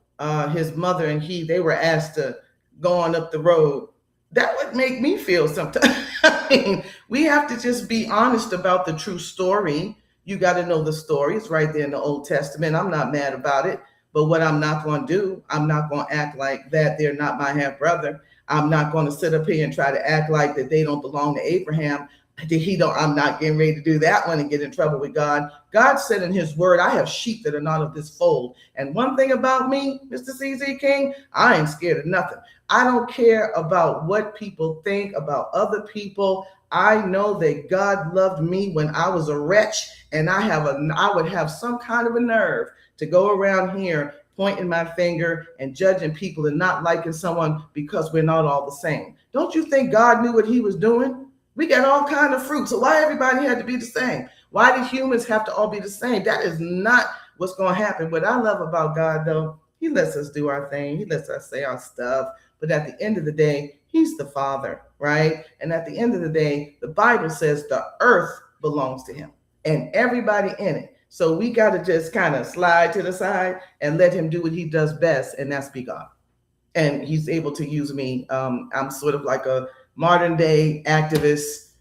his mother and they were asked to go on up the road. That would make me feel sometimes. I mean, we have to just be honest about the true story. You got to know the story. It's right there in the Old Testament. I'm not mad about it. But what I'm not going to do, I'm not going to act like that they're not my half brother. I'm not going to sit up here and try to act like that they don't belong to Abraham. I'm not getting ready to do that one and get in trouble with God. God said in his word, I have sheep that are not of this fold. And one thing about me, Mr. CZ King, I ain't scared of nothing. I don't care about what people think about other people. I know that God loved me when I was a wretch, and I would have some kind of a nerve to go around here pointing my finger and judging people and not liking someone because we're not all the same. Don't you think God knew what he was doing? We got all kinds of fruit. So why everybody had to be the same? Why did humans have to all be the same? That is not what's going to happen. What I love about God, though, he lets us do our thing. He lets us say our stuff. But at the end of the day, he's the Father, right? And at the end of the day, the Bible says the earth belongs to him and everybody in it. So we got to just kind of slide to the side and let him do what he does best, and that's be God. And he's able to use me. I'm sort of like a modern day activist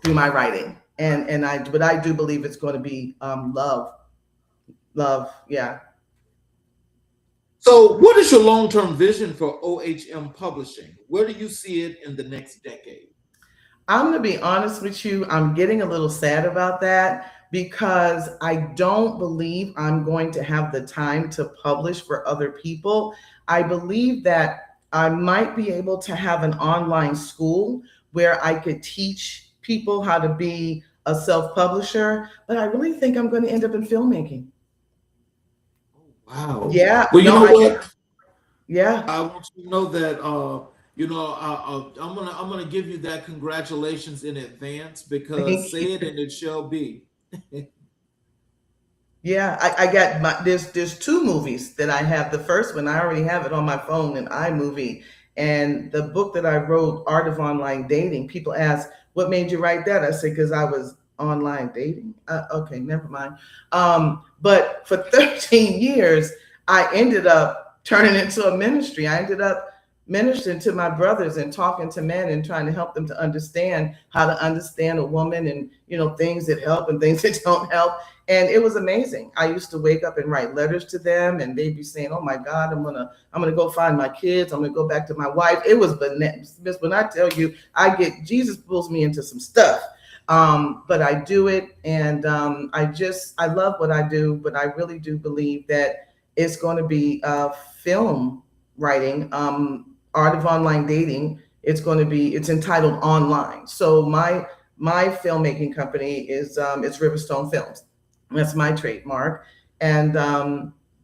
through my writing. But I do believe it's going to be love. Yeah. So what is your long-term vision for OHM Publishing? Where do you see it in the next decade? I'm going to be honest with you. I'm getting a little sad about that because I don't believe I'm going to have the time to publish for other people. I believe that I might be able to have an online school where I could teach people how to be a self-publisher, but I really think I'm going to end up in filmmaking. Wow. Yeah. Well, you know what? Yeah. I want you to know that I'm gonna give you that congratulations in advance, because say it and it shall be. Yeah, I got there's two movies that I have. The first one, I already have it on my phone in iMovie. And the book that I wrote, Art of Online Dating, people ask, what made you write that? I said, because I was online dating. Okay, never mind. But for 13 years, I ended up turning into a ministry. I ended up ministering to my brothers and talking to men and trying to help them to understand how to understand a woman, and things that help and things that don't help. And it was amazing. I used to wake up and write letters to them, and they'd be saying, oh my God, I'm gonna go find my kids, I'm gonna go back to my wife. It was bananas. When I tell you, Jesus pulls me into some stuff. But I do it, and I love what I do, but I really do believe that it's going to be film writing, Art of Online Dating. It's entitled Online. So my filmmaking company is it's Riverstone Films. That's my trademark, and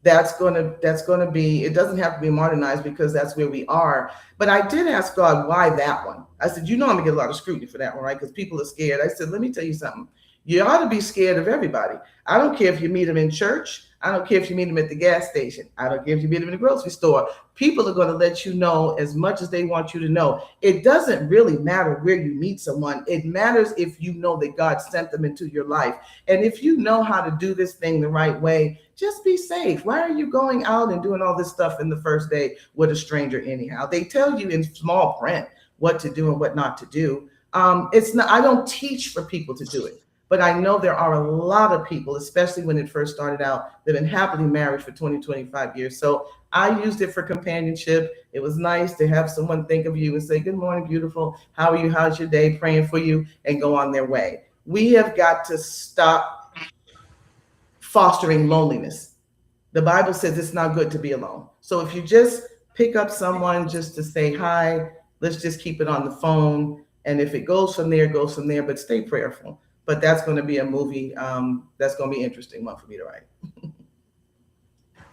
that's going to be. It doesn't have to be modernized because that's where we are. But I did ask God, why that one? I said, I'm gonna get a lot of scrutiny for that one, right? Because people are scared. I said, let me tell you something. You ought to be scared of everybody. I don't care if you meet them in church. I don't care if you meet them at the gas station. I don't care if you meet them in the grocery store. People are going to let you know as much as they want you to know. It doesn't really matter where you meet someone. It matters if you know that God sent them into your life. And if you know how to do this thing the right way, just be safe. Why are you going out and doing all this stuff in the first day with a stranger anyhow? They tell you in small print what to do and what not to do. I don't teach for people to do it. But I know there are a lot of people, especially when it first started out, that have been happily married for 20, 25 years. So I used it for companionship. It was nice to have someone think of you and say, good morning, beautiful. How are you? How's your day? Praying for you, and go on their way. We have got to stop fostering loneliness. The Bible says it's not good to be alone. So if you just pick up someone just to say hi, let's just keep it on the phone. And if it goes from there, it goes from there, but stay prayerful. But that's going to be a movie that's going to be an interesting one for me to write.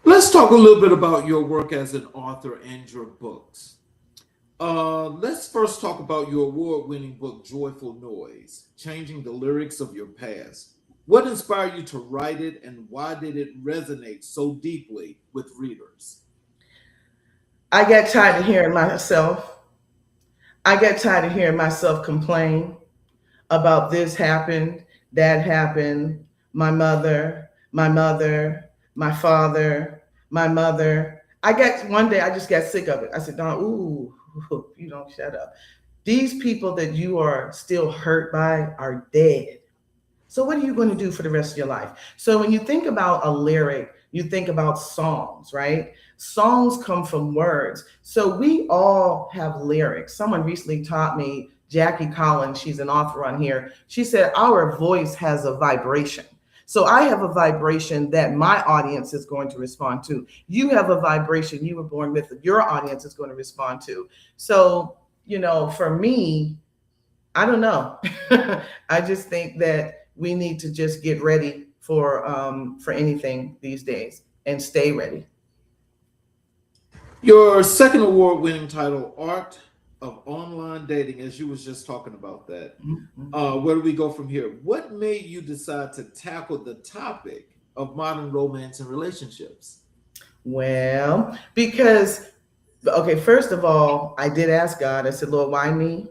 Let's talk a little bit about your work as an author and your books. Let's first talk about your award-winning book, Joyful Noise, Changing the Lyrics of Your Past. What inspired you to write it, and why did it resonate so deeply with readers? I got tired of hearing myself. I got tired of hearing myself complain about this happened, that happened, my mother, my father, my mother. One day I just got sick of it. I said, Don, ooh, you don't shut up. These people that you are still hurt by are dead. So what are you going to do for the rest of your life? So when you think about a lyric, you think about songs, right? Songs come from words. So we all have lyrics. Someone recently taught me, Jackie Collins, she's an author on here. She said, our voice has a vibration. So I have a vibration that my audience is going to respond to. You have a vibration you were born with that your audience is going to respond to. So, for me, I don't know. I just think that we need to just get ready for anything these days and stay ready. Your second award-winning title, Art of Online Dating, as you was just talking about that. Where do we go from here? What made you decide to tackle the topic of modern romance and relationships? Well, because, okay, first of all, I did ask God. I said, Lord, why me?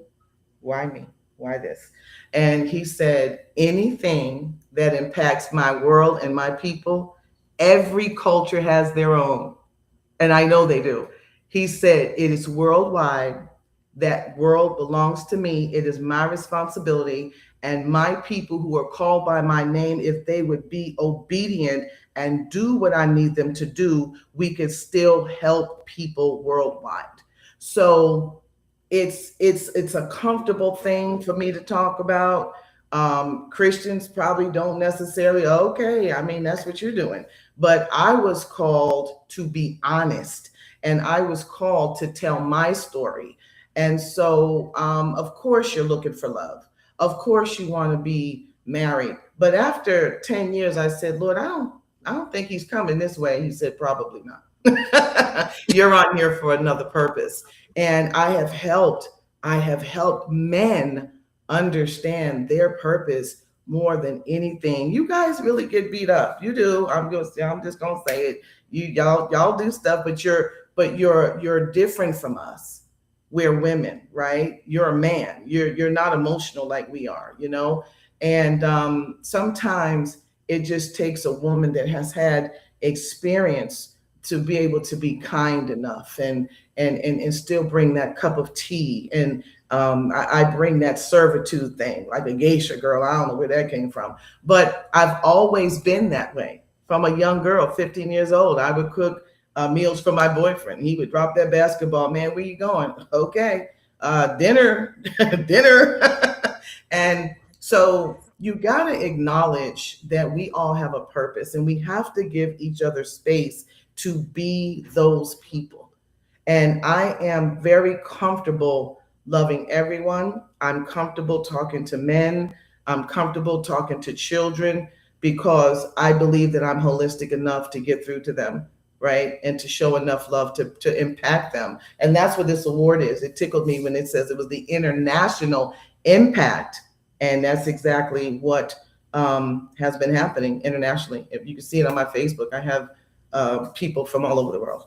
Why me? Why this? And he said, anything that impacts my world and my people, every culture has their own. And I know they do. He said, it is worldwide. That world belongs to me. It is my responsibility. And my people who are called by my name, if they would be obedient and do what I need them to do, we could still help people worldwide. So it's a comfortable thing for me to talk about. Christians probably don't necessarily, okay, I mean, that's what you're doing. But I was called to be honest, and I was called to tell my story. And so, of course, you're looking for love. Of course, you want to be married. But after 10 years, I said, Lord, I don't think he's coming this way. He said, probably not. You're on here for another purpose. And I have helped men understand their purpose more than anything. You guys really get beat up. You do. I'm just gonna say it. Y'all do stuff, but you're different from us. We're women, right? You're a man. You're not emotional like we are, And sometimes it just takes a woman that has had experience to be able to be kind enough and still bring that cup of tea. And I bring that servitude thing, like a geisha girl. I don't know where that came from, but I've always been that way. From a young girl, 15 years old, I would cook meals for my boyfriend. He would drop that basketball. Man, where you going? Okay, dinner. And so you got to acknowledge that we all have a purpose, and we have to give each other space to be those people. And I am very comfortable loving everyone. I'm comfortable talking to men. I'm comfortable talking to children because I believe that I'm holistic enough to get through to them, right? And to show enough love to impact them. And that's what this award is. It tickled me when it says it was the international impact. And that's exactly what has been happening internationally. If you can see it on my Facebook, I have people from all over the world.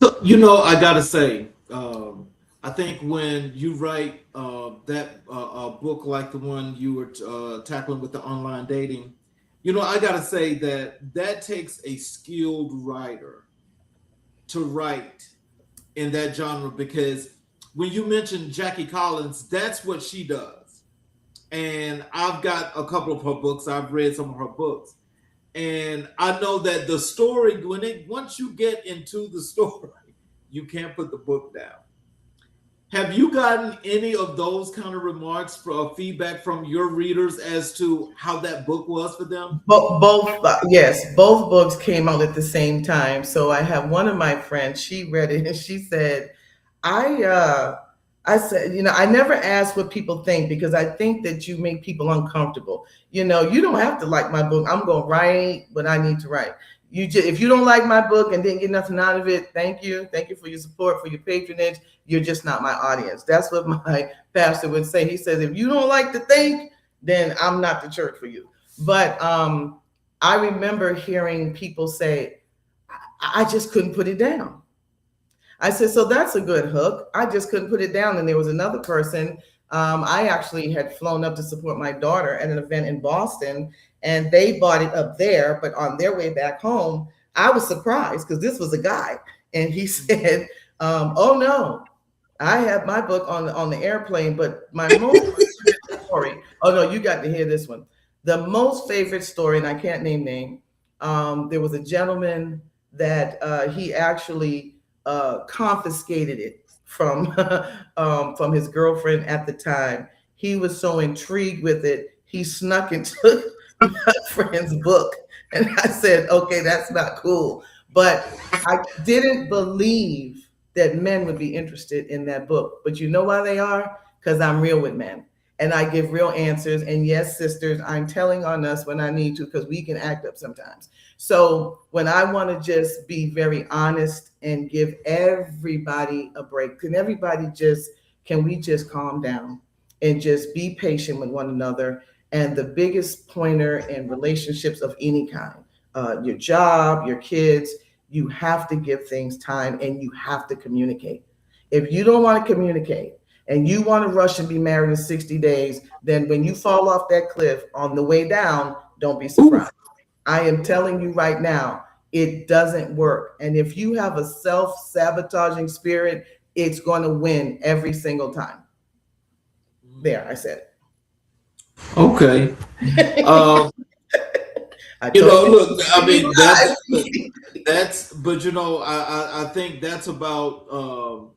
So, I gotta say, I think when you write that book like the one you were tackling with the online dating, I gotta say that takes a skilled writer to write in that genre, because when you mentioned Jackie Collins, that's what she does. and I've got a couple of her books. I've read some of her books, and I know that the story, once you get into the story, you can't put the book down. Have you gotten any of those kind of remarks for feedback from your readers as to how that book was for them? Both, yes, both books came out at the same time. So I have one of my friends, she read it and she said, I I said, I never ask what people think because I think that you make people uncomfortable. You don't have to like my book. I'm going to write what I need to write. If you don't like my book and didn't get nothing out of it, thank you. Thank you for your support, for your patronage. You're just not my audience. That's what my pastor would say. He says, if you don't like to think, then I'm not the church for you. But I remember hearing people say, I just couldn't put it down. I said, so that's a good hook. I just couldn't put it down. And there was another person. I actually had flown up to support my daughter at an event in Boston, and they bought it up there. But on their way back home, I was surprised because this was a guy. And he said, oh, no, I have my book on the airplane. But my most favorite story. Oh, no, you got to hear this one. The most favorite story, and I can't name, there was a gentleman that he actually confiscated it from his girlfriend at the time. He was so intrigued with it, he snuck and took my friend's book. And I said, okay, that's not cool. But I didn't believe that men would be interested in that book. But you know why they are? Because I'm real with men. And I give real answers. And yes, sisters, I'm telling on us when I need to, because we can act up sometimes. So when I want to just be very honest and give everybody a break, can we just calm down and just be patient with one another? And the biggest pointer in relationships of any kind, your job, your kids, you have to give things time and you have to communicate. If you don't want to communicate and you want to rush and be married in 60 days, then when you fall off that cliff on the way down, don't be surprised. I am telling you right now, it doesn't work. And if you have a self-sabotaging spirit, it's going to win every single time. There, I said it. Okay. Look, I mean, I think that's about,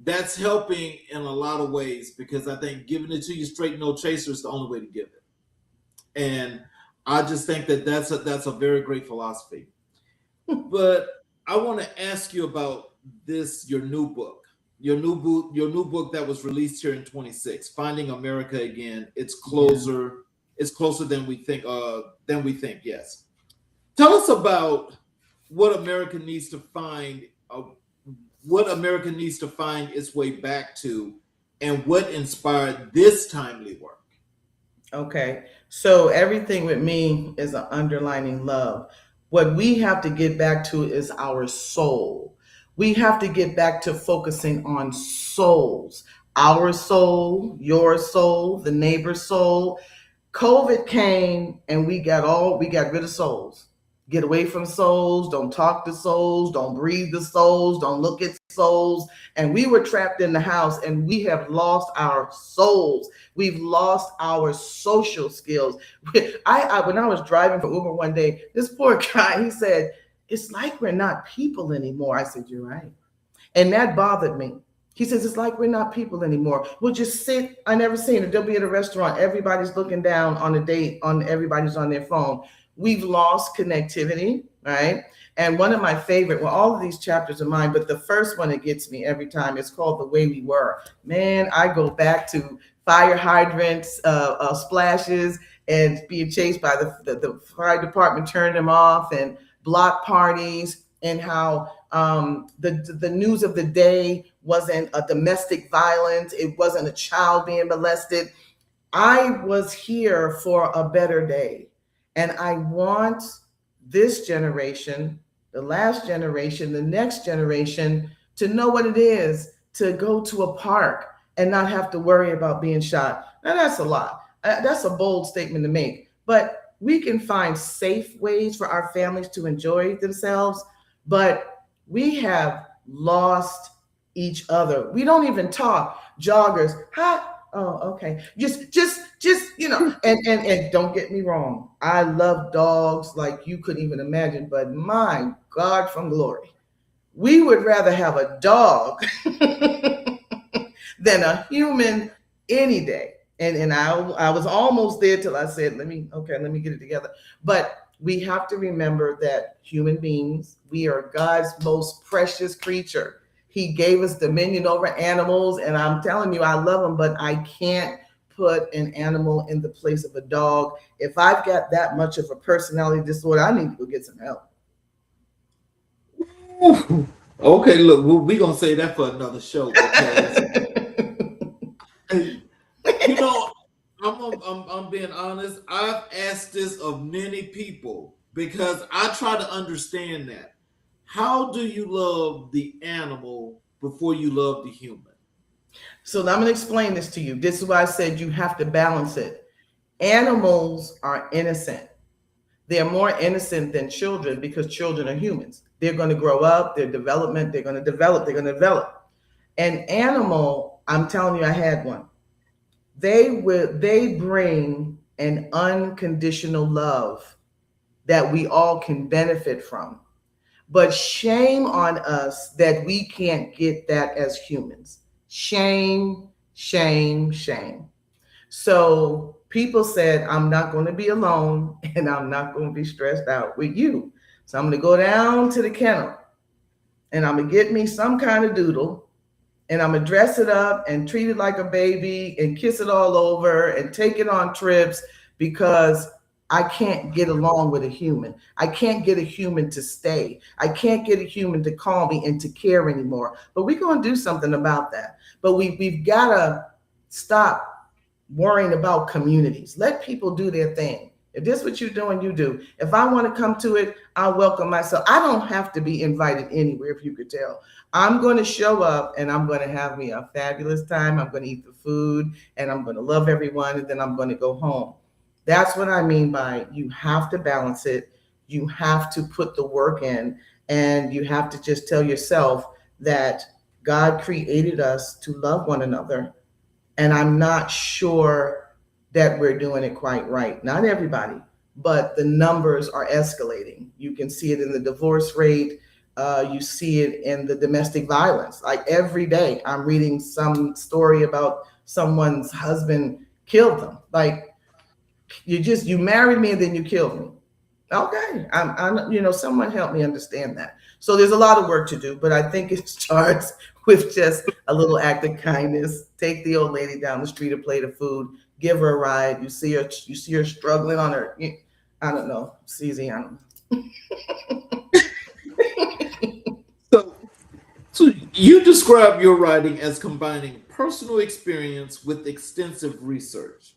that's helping in a lot of ways, because I think giving it to you straight, no chaser is the only way to give it. And I just think that's a very great philosophy. But I want to ask you about your new book that was released here in 26, Finding America Again. It's closer. Yeah. It's closer than we think. Yes. Tell us about what America needs to find. What America needs to find its way back to, and what inspired this timely work. Okay, so everything with me is an underlining love. What we have to get back to is our soul. We have to get back to focusing on souls. Our soul, your soul, the neighbor's soul. COVID came and we got rid of souls. Get away from souls, don't talk to souls, don't breathe the souls, don't look at souls. And we were trapped in the house and we have lost our souls. We've lost our social skills. When I was driving for Uber one day, this poor guy, he said, it's like we're not people anymore. I said, you're right. And that bothered me. He says, it's like we're not people anymore. We'll just sit. I never seen it. They'll be at a restaurant. Everybody's looking down on a date. Everybody's on their phone. We've lost connectivity, right? And one of my favorite, all of these chapters are mine, but the first one that gets me every time is called The Way We Were. Man, I go back to fire hydrants, splashes, and being chased by the fire department, turning them off, and block parties, and how the news of the day wasn't a domestic violence. It wasn't a child being molested. I was here for a better day. And I want this generation, the last generation, the next generation to know what it is to go to a park and not have to worry about being shot. Now, that's a lot. That's a bold statement to make. But we can find safe ways for our families to enjoy themselves. But we have lost each other. We don't even talk. Joggers. Hi. Oh, okay. Just Just, and don't get me wrong. I love dogs like you couldn't even imagine, but my God from glory, we would rather have a dog than a human any day. And I was almost there till I said, let me get it together. But we have to remember that human beings, we are God's most precious creature. He gave us dominion over animals, and I'm telling you, I love them, but I can't put an animal in the place of a dog. If I've got that much of a personality disorder, I need to go get some help. Ooh. Okay, look, we're gonna say that for another show because I'm being honest. I've asked this of many people because I try to understand that. How do you love the animal before you love the human? So now I'm going to explain this to you. This is why I said you have to balance it. Animals are innocent. They're more innocent than children because children are humans. They're going to grow up, their development, they're going to develop. An animal, I'm telling you, I had one. They bring an unconditional love that we all can benefit from. But shame on us that we can't get that as humans. Shame, shame, shame. So people said, I'm not going to be alone and I'm not going to be stressed out with you. So I'm going to go down to the kennel and I'm going to get me some kind of doodle and I'm going to dress it up and treat it like a baby and kiss it all over and take it on trips because I can't get along with a human. I can't get a human to stay. I can't get a human to call me and to care anymore. But we're going to do something about that. But we've got to stop worrying about communities. Let people do their thing. If this is what you're doing, you do. If I want to come to it, I'll welcome myself. I don't have to be invited anywhere, if you could tell. I'm going to show up and I'm going to have me a fabulous time. I'm going to eat the food and I'm going to love everyone and then I'm going to go home. That's what I mean by you have to balance it. You have to put the work in and you have to just tell yourself that God created us to love one another. And I'm not sure that we're doing it quite right. Not everybody, but the numbers are escalating. You can see it in the divorce rate. You see it in the domestic violence. Like every day I'm reading some story about someone's husband killed them. Like, you married me and then you killed me. Okay, I'm someone help me understand that. So there's a lot of work to do, but I think it starts with just a little act of kindness. Take the old lady down the street, a plate of food, give her a ride. You see her struggling on her, I don't know, CZ, I don't know. So you describe your writing as combining personal experience with extensive research.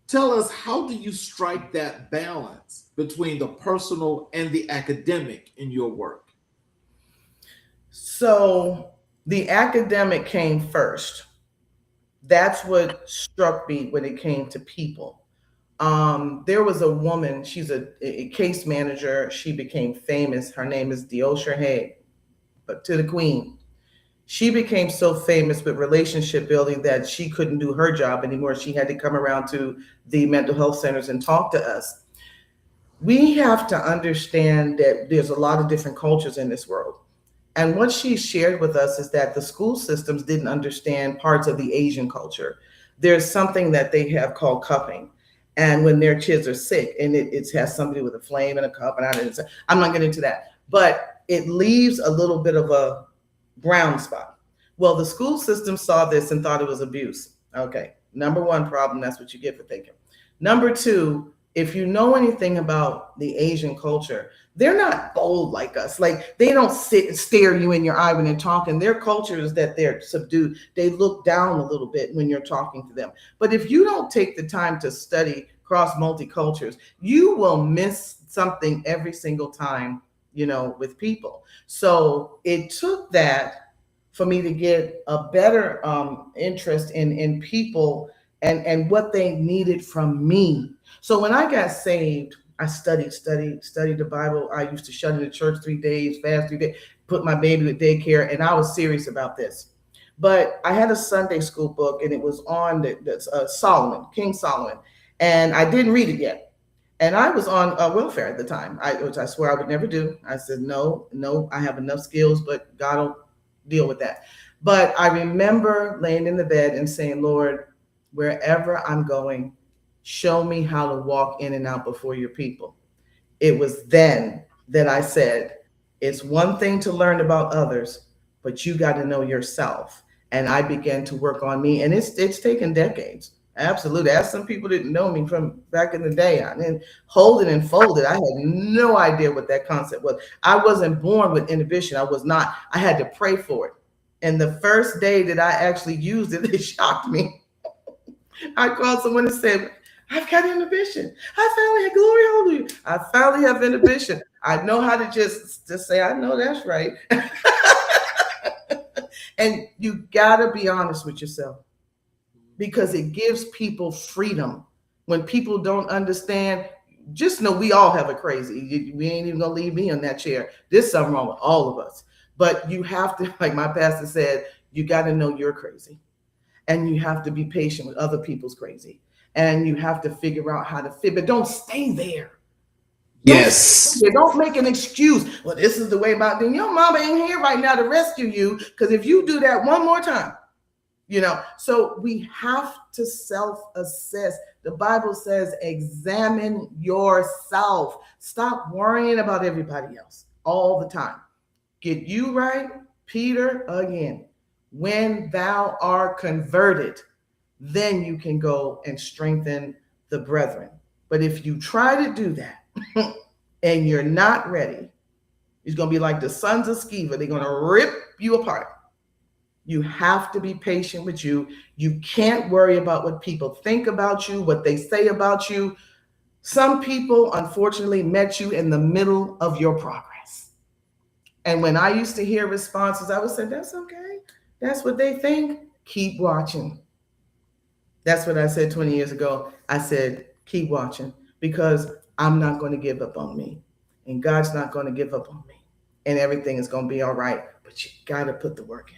Tell us, how do you strike that balance between the personal and the academic in your work? So the academic came first. That's what struck me when it came to people. There was a woman, she's a case manager. She became famous. Her name is Deosha Hay, but to the queen. She became so famous with relationship building that she couldn't do her job anymore. She had to come around to the mental health centers and talk to us. We have to understand that there's a lot of different cultures in this world. And what she shared with us is that the school systems didn't understand parts of the Asian culture. There's something that they have called cupping. And when their kids are sick and it has somebody with a flame and a cup, and I'm not getting into that, but it leaves a little bit of a brown spot. Well, the school system saw this and thought it was abuse. Okay, number one problem, that's what you get for thinking. Number two, if you know anything about the Asian culture, they're not bold like us. Like, they don't sit and stare you in your eye when they're talking. Their culture is that they're subdued. They look down a little bit when you're talking to them. But if you don't take the time to study cross multicultures, you will miss something every single time, with people. So it took that for me to get a better interest in people and what they needed from me. So when I got saved, I studied the Bible. I used to shut in the church 3 days, fast 3 days, put my baby with daycare, and I was serious about this. But I had a Sunday school book, and it was on Solomon, King Solomon, and I didn't read it yet. And I was on welfare at the time, which I swear I would never do. I said, no, I have enough skills, but God will deal with that. But I remember laying in the bed and saying, Lord, wherever I'm going, show me how to walk in and out before your people. It was then that I said, it's one thing to learn about others, but you got to know yourself. And I began to work on me, and it's taken decades. Absolutely. As some people didn't know me from back in the day. I mean, hold it and fold it. I had no idea what that concept was. I wasn't born with inhibition. I was not. I had to pray for it. And the first day that I actually used it, it shocked me. I called someone and said, I've got inhibition. I finally had glory, hallelujah. I finally have inhibition. I know how to just say, I know that's right. And you got to be honest with yourself, because it gives people freedom. When people don't understand, just know we all have a crazy. We ain't even gonna leave me in that chair. There's something wrong with all of us. But you have to, like my pastor said, you got to know you're crazy. And you have to be patient with other people's crazy. And you have to figure out how to fit, but don't stay there. Yes. Don't make an excuse. Well, this is the way about them. Your mama ain't here right now to rescue you, because if you do that one more time, so we have to self-assess. The Bible says, examine yourself. Stop worrying about everybody else all the time. Get you right. Peter, again, when thou art converted, then you can go and strengthen the brethren. But if you try to do that and you're not ready, it's going to be like the sons of Sceva. They're going to rip you apart. You have to be patient with you. You can't worry about what people think about you, what they say about you. Some people, unfortunately, met you in the middle of your progress. And when I used to hear responses, I would say, that's okay. That's what they think. Keep watching. That's what I said 20 years ago. I said, keep watching, because I'm not going to give up on me. And God's not going to give up on me. And everything is going to be all right. But you got to put the work in.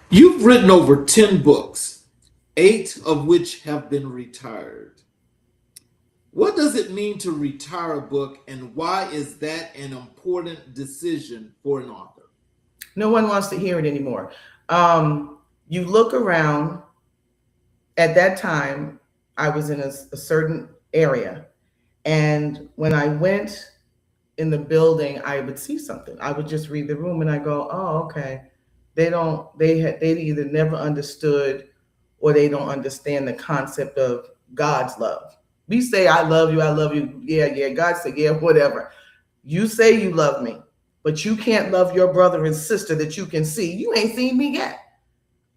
You've written over 10 books, 8 of which have been retired. What does it mean to retire a book, and why is that an important decision for an author? No one wants to hear it anymore. You look around. At that time, I was in a certain area. And when I went in the building, I would see something. I would just read the room and I go, oh, okay. They either never understood, or they don't understand the concept of God's love. We say, I love you. I love you. Yeah. God said, yeah, whatever. You say you love me, but you can't love your brother and sister that you can see. You ain't seen me yet.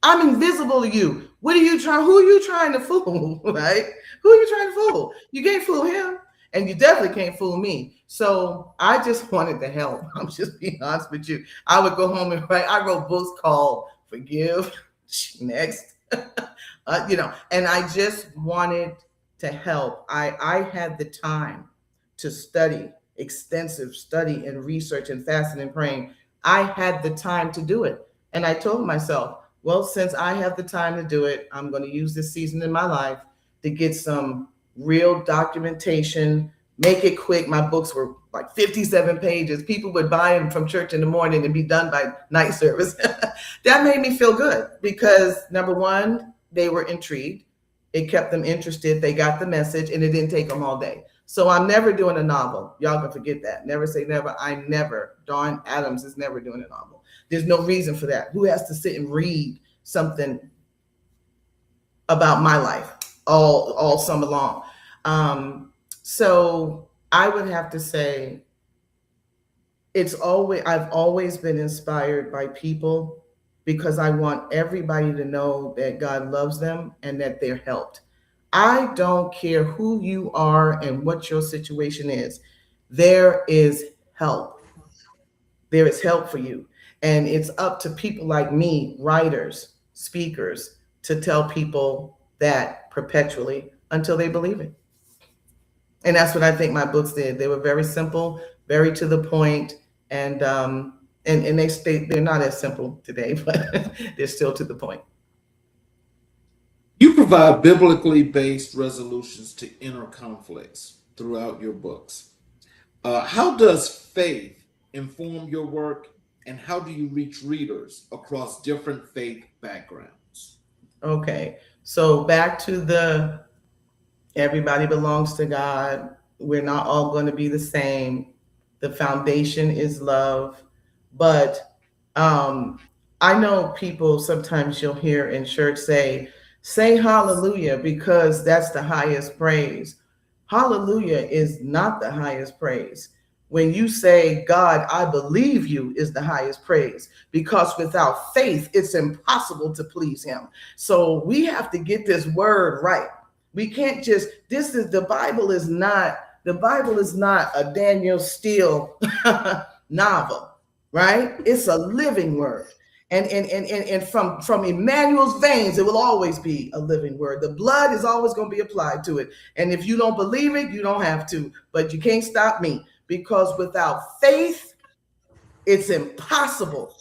I'm invisible to you. Who are you trying to fool, right? Who are you trying to fool? You can't fool him, and you definitely can't fool me. So I just wanted to help. I'm just being honest with you. I would go home and write. I wrote books called Forgive, Next, and I just wanted to help. I had the time to study, extensive study and research and fasting and praying. I had the time to do it. And I told myself, well, since I have the time to do it, I'm going to use this season in my life to get some real documentation, make it quick. My books were like 57 pages. People would buy them from church in the morning and be done by night service. That made me feel good because, number one, they were intrigued. It kept them interested. They got the message, and it didn't take them all day. So I'm never doing a novel. Y'all can forget that. Never say never. Dawn Adams is never doing a novel. There's no reason for that. Who has to sit and read something about my life all summer long? So I would have to say I've always been inspired by people, because I want everybody to know that God loves them and that they're helped. I don't care who you are and what your situation is. There is help. There is help for you. And it's up to people like me, writers, speakers, to tell people that perpetually until they believe it. And that's what I think my books did. They were very simple, very to the point, and And they're not as simple today, but they're still to the point. You provide biblically based resolutions to inner conflicts throughout your books. How does faith inform your work, and how do you reach readers across different faith backgrounds? Okay, so back to the everybody belongs to God. We're not all going to be the same. The foundation is love. But I know people sometimes you'll hear in church say hallelujah because that's the highest praise. Hallelujah is not the highest praise. When you say, God, I believe you, is the highest praise, because without faith, it's impossible to please him. So we have to get this word right. We can't just, the Bible is not a Daniel Steele novel, right? It's a living word. And from Emmanuel's veins, it will always be a living word. The blood is always going to be applied to it. And if you don't believe it, you don't have to, but you can't stop me, because without faith, it's impossible.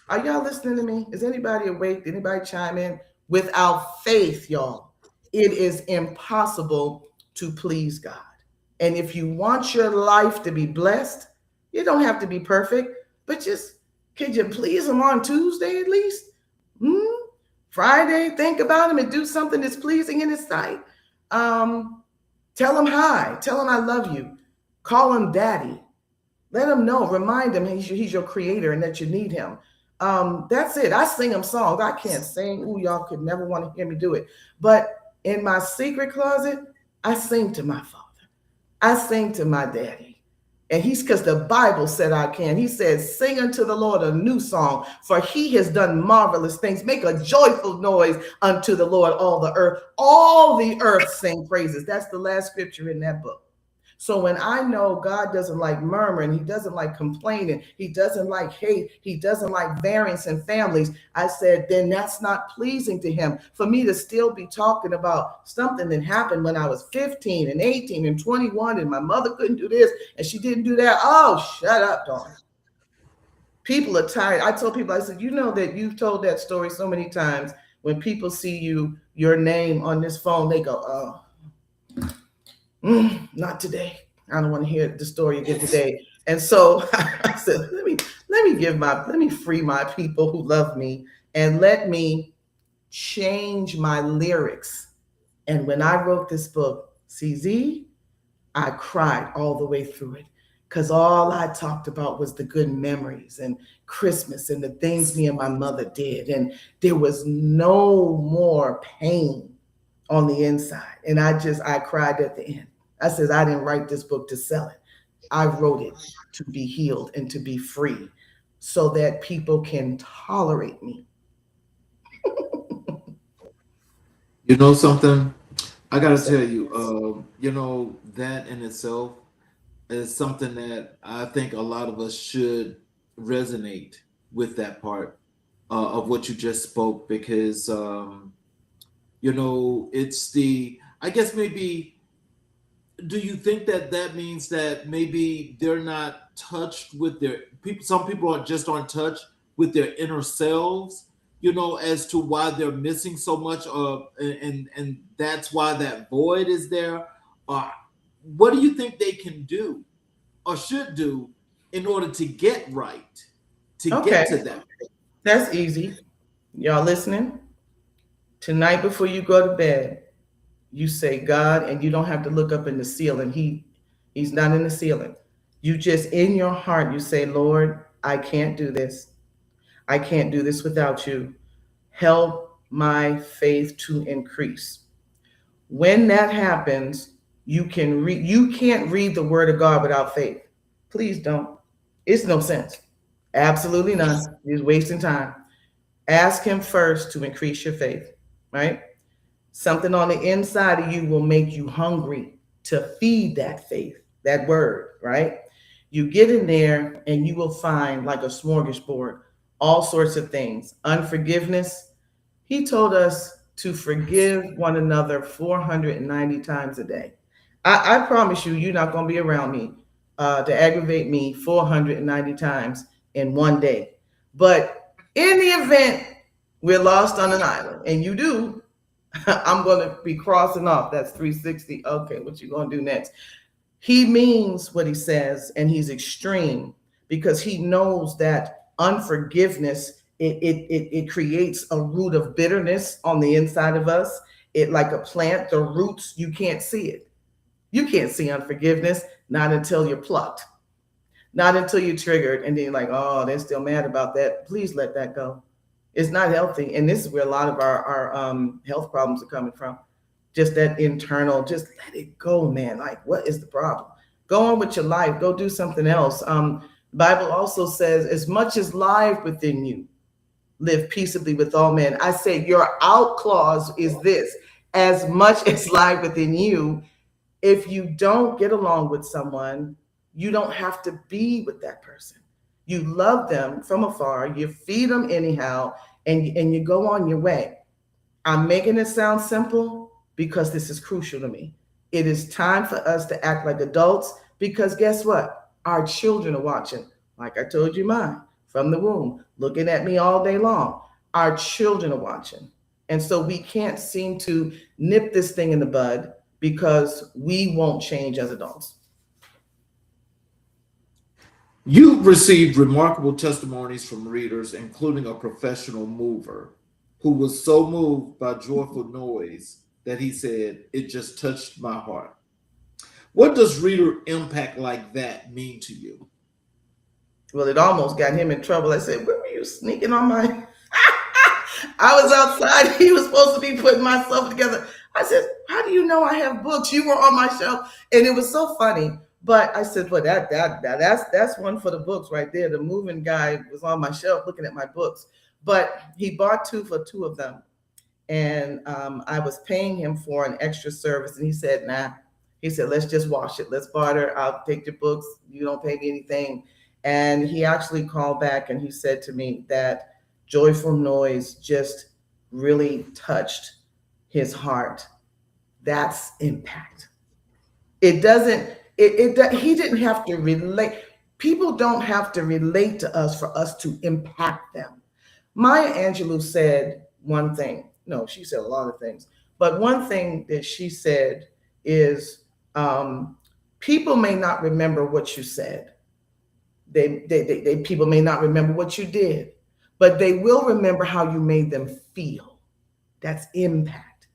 Are y'all listening to me? Is anybody awake? Did anybody chime in? Without faith, y'all, it is impossible to please God. And if you want your life to be blessed, you don't have to be perfect, but just, could you please him on Tuesday at least? Friday, think about him and do something that's pleasing in his sight. Tell him hi. Tell him I love you. Call him daddy. Let him know. Remind him he's your creator and that you need him. That's it. I sing him songs. I can't sing. Ooh, y'all could never want to hear me do it. But in my secret closet, I sing to my father. I sing to my daddy. And he's, because the Bible said I can. He says, sing unto the Lord a new song, for he has done marvelous things. Make a joyful noise unto the Lord, all the earth. All the earth sing praises. That's the last scripture in that book. So when I know God doesn't like murmuring, he doesn't like complaining, he doesn't like hate, he doesn't like variance in families, I said, then that's not pleasing to him. For me to still be talking about something that happened when I was 15 and 18 and 21 and my mother couldn't do this and she didn't do that. Oh, shut up, Dawn. People are tired. I told people, I said, you know that you've told that story so many times. When people see your name on this phone, they go, oh. Not today. I don't want to hear the story again today. And so I said, let me free my people who love me, and let me change my lyrics. And when I wrote this book, CZ, I cried all the way through it, because all I talked about was the good memories and Christmas and the things me and my mother did. And there was no more pain on the inside. And I cried at the end. I said, I didn't write this book to sell it. I wrote it to be healed and to be free so that people can tolerate me. You know something? I got to tell you, that in itself is something that I think a lot of us should resonate with, that part of what you just spoke, because, it's I guess maybe, do you think that means that maybe they're not touched with some people aren't touched with their inner selves, as to why they're missing so much and that's why that void is there? What do you think they can do or should do in order to get right, get to that? That's easy. Y'all listening? Tonight before you go to bed, you say God, and you don't have to look up in the ceiling. He's not in the ceiling. You just, in your heart, you say, Lord, I can't do this. I can't do this without you. Help my faith to increase. When that happens, you can't read the word of God without faith. Please don't. It's no sense. Absolutely none. You're wasting time. Ask him first to increase your faith, right? Something on the inside of you will make you hungry to feed that faith, that word, right? You get in there and you will find, like a smorgasbord, all sorts of things. Unforgiveness. He told us to forgive one another 490 times a day. I promise you, you're not going to be around me to aggravate me 490 times in one day. But in the event we're lost on an island, and you do, I'm going to be crossing off. That's 360. Okay, what you going to do next? He means what he says, and he's extreme because he knows that unforgiveness, it creates a root of bitterness on the inside of us. It, like a plant, the roots, you can't see it. You can't see unforgiveness, not until you're plucked, not until you're triggered, and then you're like, oh, they're still mad about that. Please let that go. It's not healthy. And this is where a lot of our health problems are coming from. Just that internal, just let it go, man. Like, what is the problem? Go on with your life. Go do something else. The Bible also says, as much as life within you, live peaceably with all men. I say your out clause is this: as much as life within you. If you don't get along with someone, you don't have to be with that person. You love them from afar. You feed them anyhow, and you go on your way. I'm making it sound simple because this is crucial to me. It is time for us to act like adults because guess what? Our children are watching. Like I told you, mine from the womb, looking at me all day long. Our children are watching. And so we can't seem to nip this thing in the bud because we won't change as adults. You received remarkable testimonies from readers, including a professional mover who was so moved by Joyful Noise that he said, it just touched my heart. What does reader impact like that mean to you? Well, it almost got him in trouble. I said, where were you sneaking on my... I was outside. He was supposed to be putting my stuff together. I said, how do you know I have books? You were on my shelf. And it was so funny. But I said, well, that's one for the books right there. The moving guy was on my shelf looking at my books. But he bought two for two of them. And I was paying him for an extra service. And he said, nah. He said, let's just wash it. Let's barter. I'll take your books. You don't pay me anything. And he actually called back and he said to me that Joyful Noise just really touched his heart. That's impact. It doesn't, he didn't have to relate. People don't have to relate to us for us to impact them. Maya Angelou said one thing. No, she said a lot of things. But one thing that she said is people may not remember what you said. People may not remember what you did, but they will remember how you made them feel. That's impact.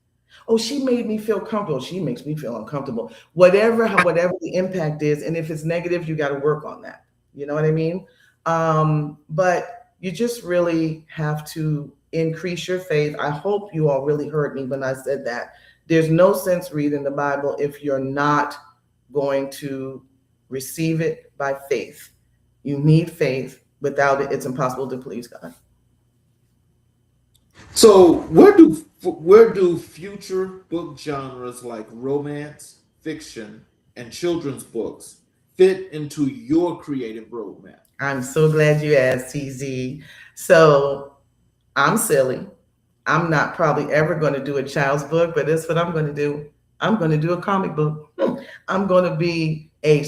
Oh, she made me feel comfortable. She makes me feel uncomfortable. Whatever the impact is, and if it's negative, you got to work on that. You know what I mean? But you just really have to increase your faith. I hope you all really heard me when I said that. There's no sense reading the Bible if you're not going to receive it by faith. You need faith. Without it, it's impossible to please God. So where do future book genres like romance, fiction, and children's books fit into your creative roadmap? I'm so glad you asked, TZ. So I'm silly. I'm not probably ever going to do a child's book, but that's what I'm going to do. I'm going to do a comic book. I'm going to be I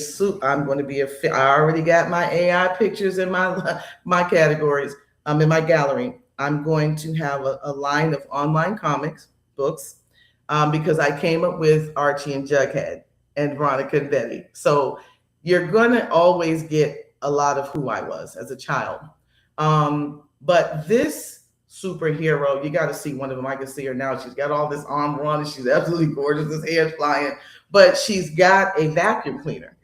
already got my AI pictures in my categories. I'm in my gallery. I'm going to have a line of online comics books because I came up with Archie and Jughead and Veronica and Betty. So you're going to always get a lot of who I was as a child. But this superhero, you got to see one of them. I can see her now. She's got all this armor on and she's absolutely gorgeous. This hair's flying, but she's got a vacuum cleaner.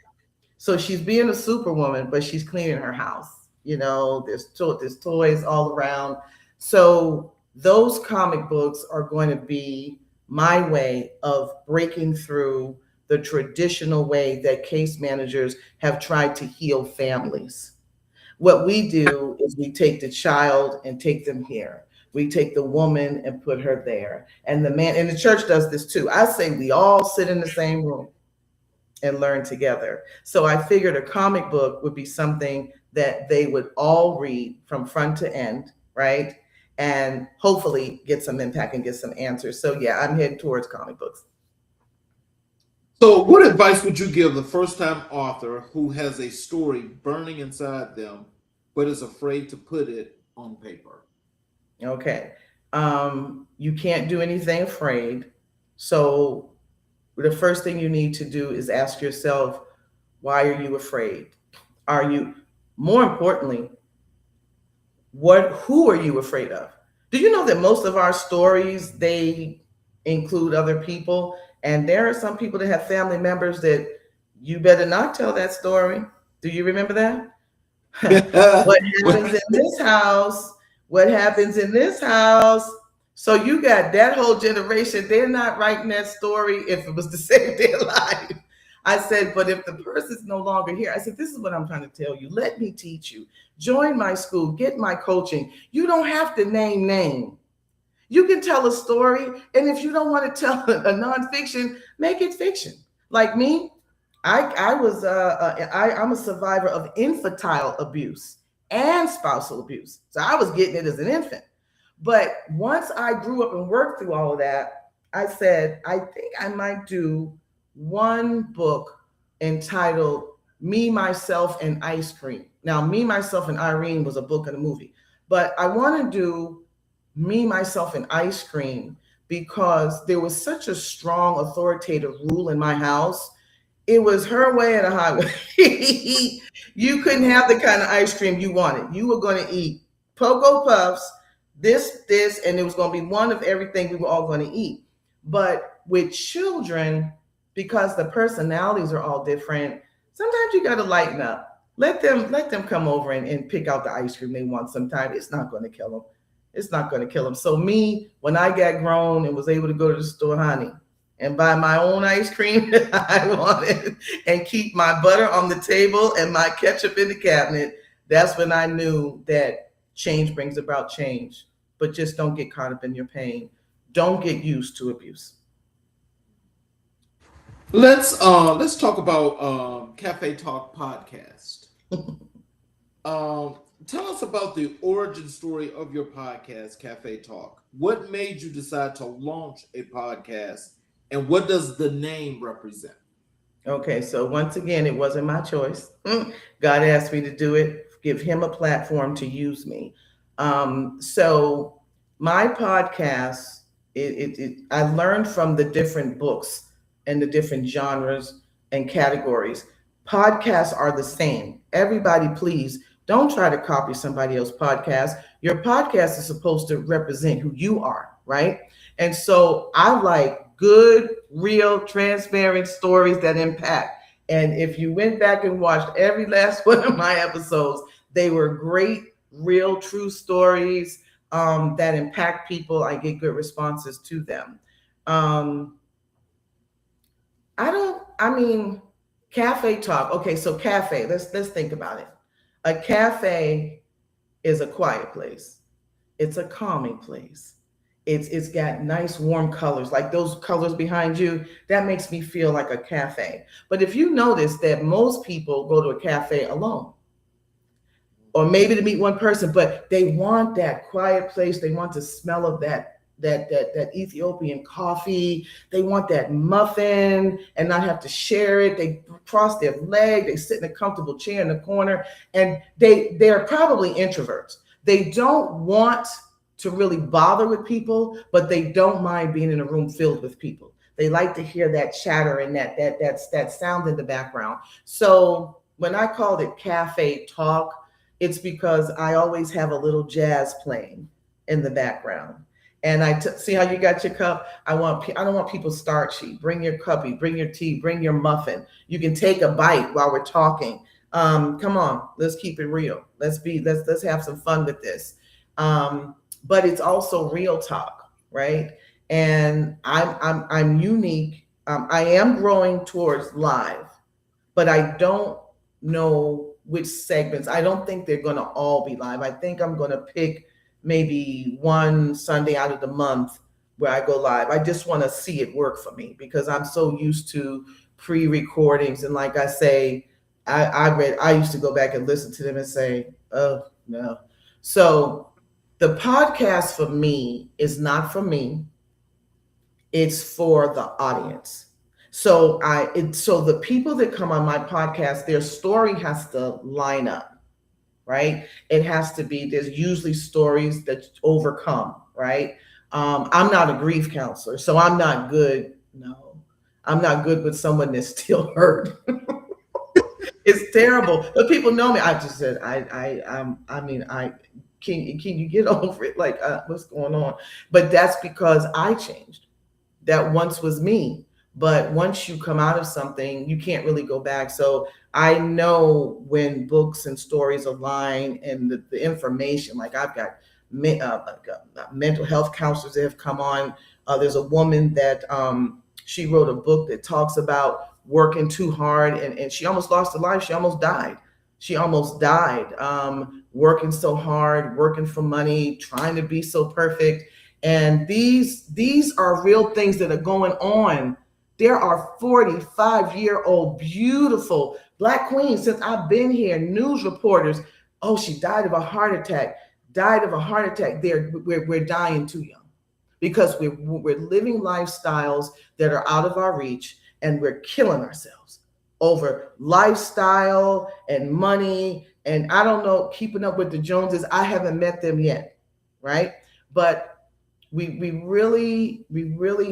So she's being a superwoman, but she's cleaning her house. You know, there's toys all around. So those comic books are going to be my way of breaking through the traditional way that case managers have tried to heal families. What we do is we take the child and take them here. We take the woman and put her there. And the man, and the church does this too. I say we all sit in the same room and learn together. So I figured a comic book would be something that they would all read from front to end, right? And hopefully get some impact and get some answers. So yeah, I'm heading towards comic books. So what advice would you give the first-time author who has a story burning inside them but is afraid to put it on paper? Okay. You can't do anything afraid. So the first thing you need to do is ask yourself, why are you afraid? Are you, more importantly, who are you afraid of? Do you know that most of our stories, they include other people? And there are some people that have family members that you better not tell that story. Do you remember that? What happens in this house? What happens in this house? So you got that whole generation, they're not writing that story if it was to save their life. I said, but if the person's no longer here, I said, this is what I'm trying to tell you. Let me teach you. Join my school, get my coaching. You don't have to name. You can tell a story. And if you don't want to tell a nonfiction, make it fiction. Like me, I'm a survivor of infantile abuse and spousal abuse. So I was getting it as an infant. But once I grew up and worked through all of that, I said, I think I might do one book entitled Me, Myself, and Ice Cream. Now, Me, Myself, and Irene was a book and a movie, but I want to do Me, Myself, and Ice Cream because there was such a strong authoritative rule in my house. It was her way or the highway. You couldn't have the kind of ice cream you wanted. You were going to eat Pogo Puffs, this, and it was going to be one of everything we were all going to eat. But with children, because the personalities are all different, sometimes you got to lighten up. Let them come over and pick out the ice cream they want sometimes. It's not going to kill them. It's not going to kill them. So me, when I got grown and was able to go to the store, honey, and buy my own ice cream that I wanted and keep my butter on the table and my ketchup in the cabinet, that's when I knew that change brings about change. But just don't get caught up in your pain. Don't get used to abuse. Let's talk about Cafe Talk podcast. Tell us about the origin story of your podcast, Cafe Talk. What made you decide to launch a podcast, and what does the name represent? Okay, so once again, it wasn't my choice. God asked me to do it, give him a platform to use me. So my podcast, I learned from the different books and the different genres and categories. Podcasts are the same. Everybody, please don't try to copy somebody else's podcast. Your podcast is supposed to represent who you are, right? And so I like good, real, transparent stories that impact. And if you went back and watched every last one of my episodes, they were great, real, true stories that impact people. I get good responses to them. Cafe Talk. Okay, so cafe, let's think about it. A cafe is a quiet place. It's a calming place. It's got nice warm colors, like those colors behind you. That makes me feel like a cafe. But if you notice that most people go to a cafe alone, or maybe to meet one person, but they want that quiet place. They want the smell of that Ethiopian coffee. They want that muffin and not have to share it. They cross their leg. They sit in a comfortable chair in the corner, and they're probably introverts. They don't want to really bother with people, but they don't mind being in a room filled with people. They like to hear that chatter and that sound in the background. So when I called it Cafe Talk, it's because I always have a little jazz playing in the background. And see how you got your cup? I don't want people starchy. Bring your cuppy, bring your tea, bring your muffin. You can take a bite while we're talking. Come on, let's keep it real. Let's have some fun with this. But it's also real talk, right? And I'm unique. I am growing towards live, but I don't know which segments. I don't think they're going to all be live. I think I'm going to pick maybe one Sunday out of the month where I go live. I just want to see it work for me because I'm so used to pre-recordings. And like I say, I used to go back and listen to them and say, oh no. So the podcast for me is not for me. It's for the audience. So the people that come on my podcast, their story has to line up, right? It has to be, there's usually stories that overcome, right? I'm not a grief counselor, so I'm not good. No, I'm not good with someone that's still hurt. It's terrible. But people know me. I just said, I mean, can you get over it? Like, what's going on? But that's because I changed. That once was me. But once you come out of something, you can't really go back. So I know when books and stories align and the information, like I've got mental health counselors that have come on. There's a woman that she wrote a book that talks about working too hard, and she almost lost her life. She almost died. She almost died working so hard, working for money, trying to be so perfect. And these are real things that are going on. There are 45-year-old beautiful Black queens since I've been here, news reporters. Oh, she died of a heart attack. Died of a heart attack. We're dying too young because we're living lifestyles that are out of our reach, and we're killing ourselves over lifestyle and money. And I don't know, keeping up with the Joneses. I haven't met them yet, right? But we really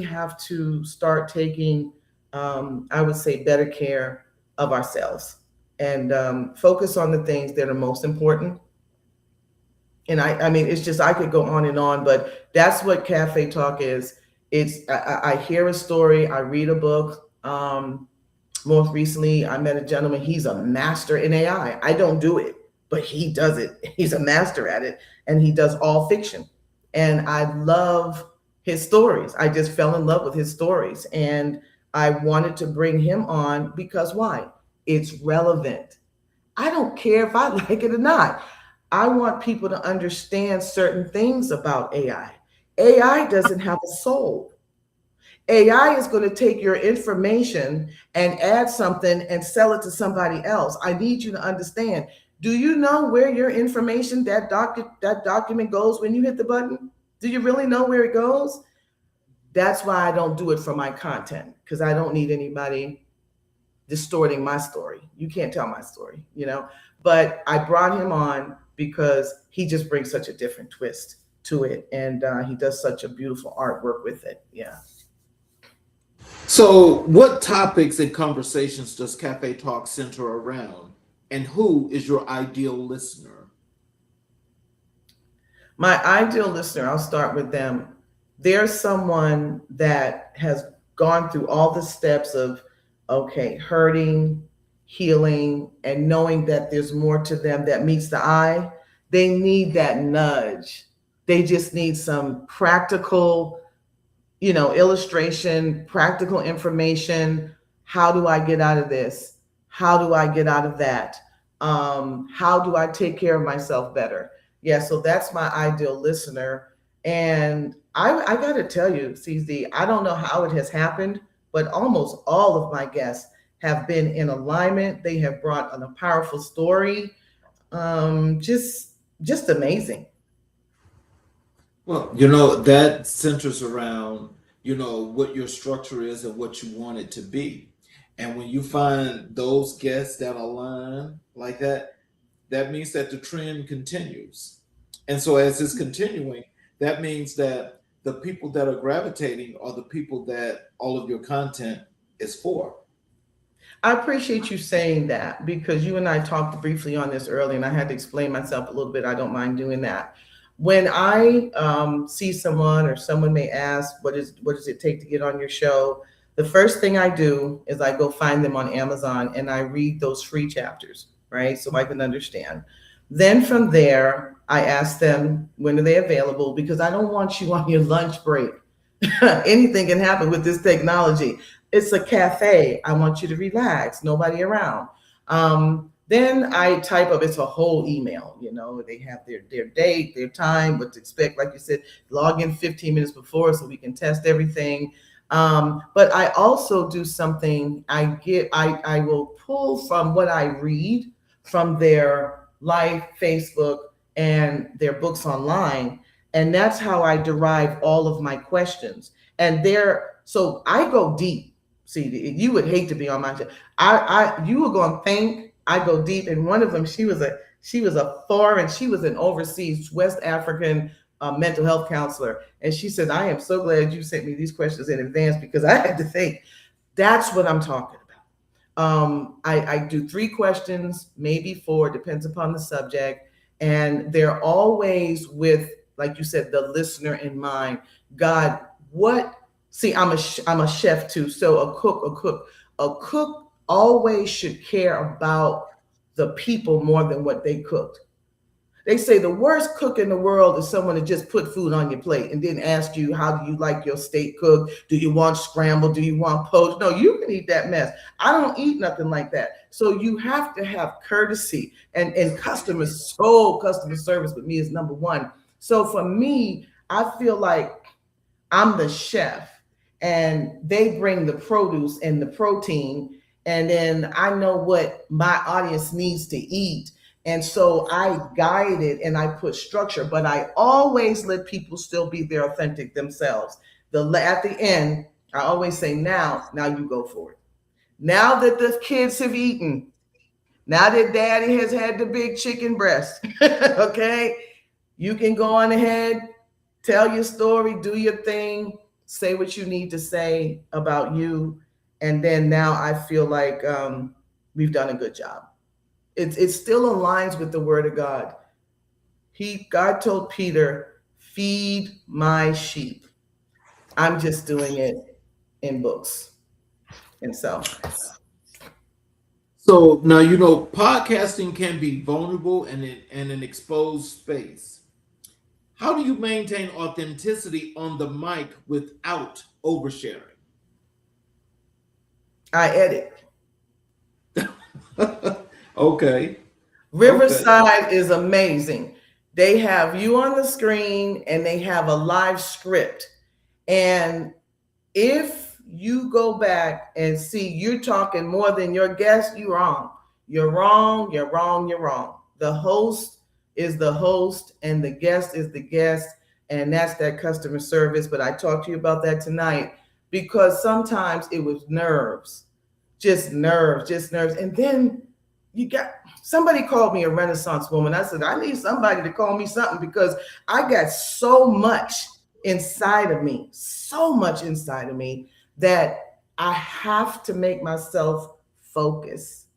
have to start taking, I would say, better care of ourselves and focus on the things that are most important. And I mean, it's just, I could go on, but that's what Cafe Talk is. It's, I hear a story, I read a book. Most recently, I met a gentleman. He's a master in AI. I don't do it, but he does it. He's a master at it, and he does all fiction. And I love his stories. I just fell in love with his stories, and I wanted to bring him on because why? It's relevant. I don't care if I like it or not. I want people to understand certain things about AI. AI doesn't have a soul. AI is going to take your information and add something and sell it to somebody else. I need you to understand. Do you know where your information, that document goes when you hit the button? Do you really know where it goes? That's why I don't do it for my content, because I don't need anybody distorting my story. You can't tell my story, you know? But I brought him on because he just brings such a different twist to it. And he does such a beautiful artwork with it. Yeah. So, what topics and conversations does Cafe Talk center around, and who is your ideal listener? My ideal listener, I'll start with them. There's someone that has gone through all the steps of, okay, hurting, healing, and knowing that there's more to them that meets the eye. They need that nudge. They just need some practical, illustration, practical information. How do I get out of this? How do I get out of that? How do I take care of myself better? Yeah, so that's my ideal listener. And I got to tell you, CZ, I don't know how it has happened, but almost all of my guests have been in alignment. They have brought on a powerful story. Just amazing. Well, that centers around, what your structure is and what you want it to be. And when you find those guests that align like that, that means that the trend continues. And so as it's continuing, that means that the people that are gravitating are the people that all of your content is for. I appreciate you saying that, because you and I talked briefly on this earlier, and I had to explain myself a little bit. I don't mind doing that. When I see someone, or someone may ask, what does it take to get on your show? The first thing I do is I go find them on Amazon and I read those free chapters, right? So I can understand. Then from there, I ask them, when are they available? Because I don't want you on your lunch break. Anything can happen with this technology. It's a cafe. I want you to relax, nobody around. Then I type up, it's a whole email, they have their date, their time, what to expect. Like you said, log in 15 minutes before so we can test everything. But I also do something, I will pull from what I read from their live Facebook and their books online. And that's how I derive all of my questions. And so I go deep. See, you would hate to be on my show. You were going to think I go deep. And one of them, she was She was she was an overseas West African mental health counselor. And she said, I am so glad you sent me these questions in advance because I had to think. That's what I'm talking about. I do 3 questions, maybe 4, depends upon the subject. And they're always with, like you said, the listener in mind. God, see, I'm a chef too. So a cook always should care about the people more than what they cooked. They say the worst cook in the world is someone that just put food on your plate and didn't ask you, how do you like your steak cooked? Do you want scrambled? Do you want poached? No, you can eat that mess. I don't eat nothing like that. So you have to have courtesy, and customer service with me is number 1. So for me, I feel like I'm the chef and they bring the produce and the protein, and then I know what my audience needs to eat. And so I guide it and I put structure, but I always let people still be their authentic themselves. At the end, I always say, now you go for it. Now that the kids have eaten, now that daddy has had the big chicken breast, okay, you can go on ahead, tell your story, do your thing, say what you need to say about you. And then now I feel like we've done a good job. It still aligns with the word of God. God told Peter, feed my sheep. I'm just doing it in books. And so now, podcasting can be vulnerable and an exposed space. How do you maintain authenticity on the mic without oversharing? I edit. Okay. Riverside is amazing. They have you on the screen and they have a live script. And if you go back and see you're talking more than your guest, you're wrong. You're wrong, you're wrong, you're wrong. The host is the host and the guest is the guest. And that's that customer service. But I talked to you about that tonight because sometimes it was nerves. Just nerves. And then somebody called me a Renaissance woman. I said, I need somebody to call me something because I got so much inside of me that I have to make myself focus.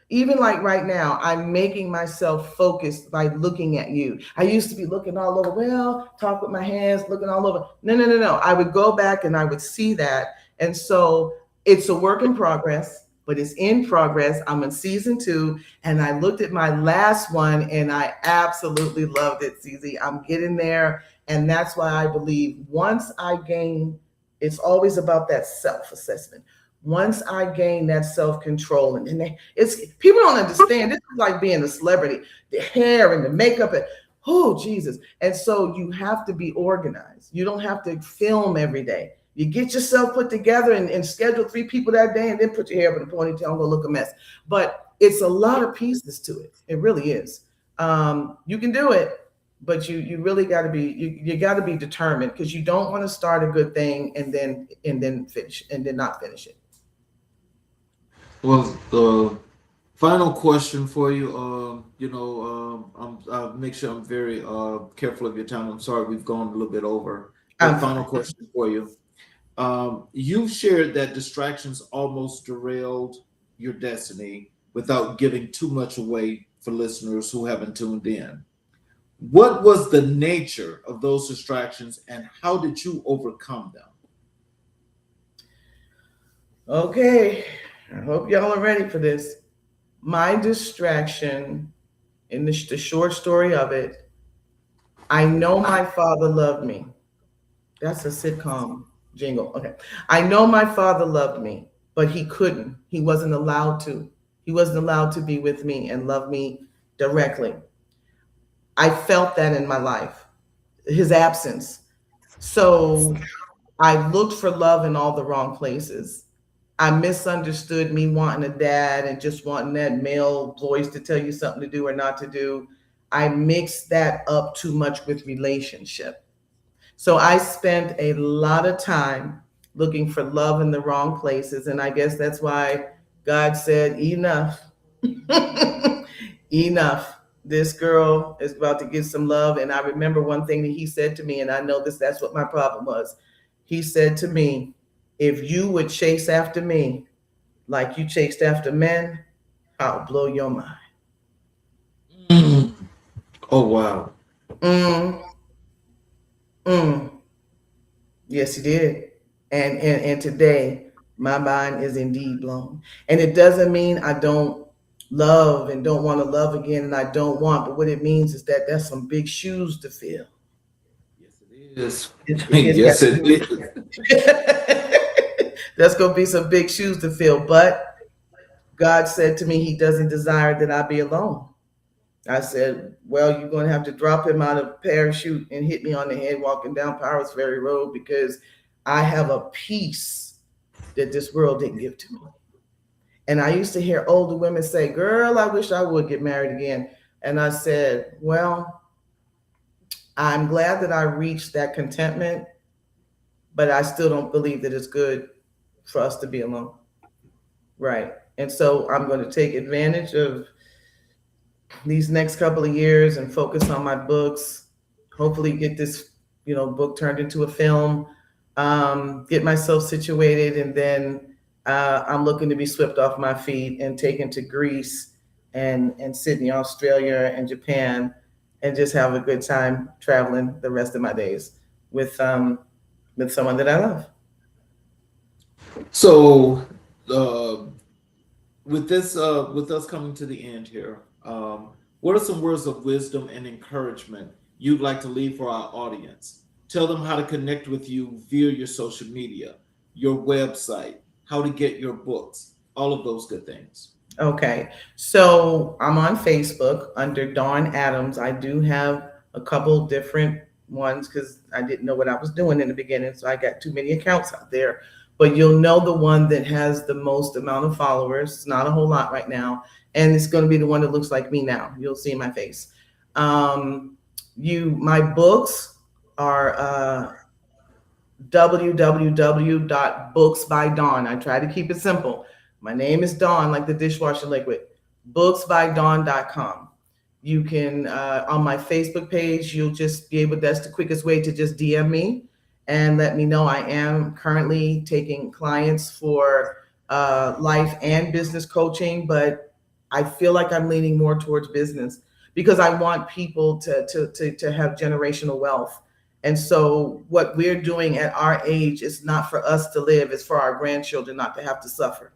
Even like right now, I'm making myself focus by looking at you. I used to be looking all over, talk with my hands, looking all over. No. I would go back and I would see that. And so it's a work in progress, but it's in progress. I'm in season 2 and I looked at my last one and I absolutely loved it, CZ. I'm getting there. And that's why I believe once I gain, it's always about that self-assessment. Once I gain that self-control, and people don't understand, this is like being a celebrity, the hair and the makeup, and oh, Jesus. And so you have to be organized. You don't have to film every day. You get yourself put together and schedule 3 people that day and then put your hair up in a ponytail and go look a mess. But it's a lot of pieces to it. It really is. You can do it, but you really got to be, you got to be determined because you don't want to start a good thing and then finish and then not finish it. Well, the final question for you, I'll make sure I'm very careful of your time. I'm sorry we've gone a little bit over. Final question for you. You shared that distractions almost derailed your destiny without giving too much away for listeners who haven't tuned in. What was the nature of those distractions and how did you overcome them? Okay, I hope y'all are ready for this. My distraction, in the short story of it, I know my father loved me. That's a sitcom jingle. Okay. I know my father loved me, but he couldn't. He wasn't allowed to. He wasn't allowed to be with me and love me directly. I felt that in my life, his absence. So I looked for love in all the wrong places. I misunderstood me wanting a dad and just wanting that male voice to tell you something to do or not to do. I mixed that up too much with relationship. So I spent a lot of time looking for love in the wrong places. And I guess that's why God said, enough, enough. this girl is about to get some love. And I remember one thing that he said to me, and I know that's what my problem was. He said to me, if you would chase after me like you chased after men, I'll blow your mind. Mm. Oh, wow. Mm, mm. Yes, he did. And today my mind is indeed blown. And it doesn't mean I don't love and don't want to love again, and I don't want, but what it means is that that's some big shoes to fill. Yes, it is. It's Yes, it is. that's going to be some big shoes to fill. But God said to me, He doesn't desire that I be alone. I said, well, you're going to have to drop him out of parachute and hit me on the head walking down Powers Ferry Road, because I have a peace that this world didn't give to me. And I used to hear older women say, girl, I wish I would get married again. And I said, well, I'm glad that I reached that contentment, but I still don't believe that it's good for us to be alone. Right. And so I'm going to take advantage of these next couple of years and focus on my books, hopefully get this, book turned into a film, get myself situated. And then I'm looking to be swept off my feet and taken to Greece and Sydney, Australia, and Japan, and just have a good time traveling the rest of my days with someone that I love. So, with us coming to the end here, what are some words of wisdom and encouragement you'd like to leave for our audience? Tell them how to connect with you via your social media, your website, how to get your books, all of those good things. Okay, so I'm on Facebook under Dawn Adams. I do have a couple different ones because I didn't know what I was doing in the beginning, so I got too many accounts out there. But you'll know the one that has the most amount of followers. It's not a whole lot right now, and it's going to be the one that looks like me now. You'll see my face. My books are www.booksbydawn. I try to keep it simple. My name is Dawn, like the dishwasher liquid. Booksbydawn.com. You can, on my Facebook page, you'll just be able, that's the quickest way to just DM me and let me know. I am currently taking clients for life and business coaching, but I feel like I'm leaning more towards business because I want people to have generational wealth. And so what we're doing at our age is not for us to live, it's for our grandchildren not to have to suffer.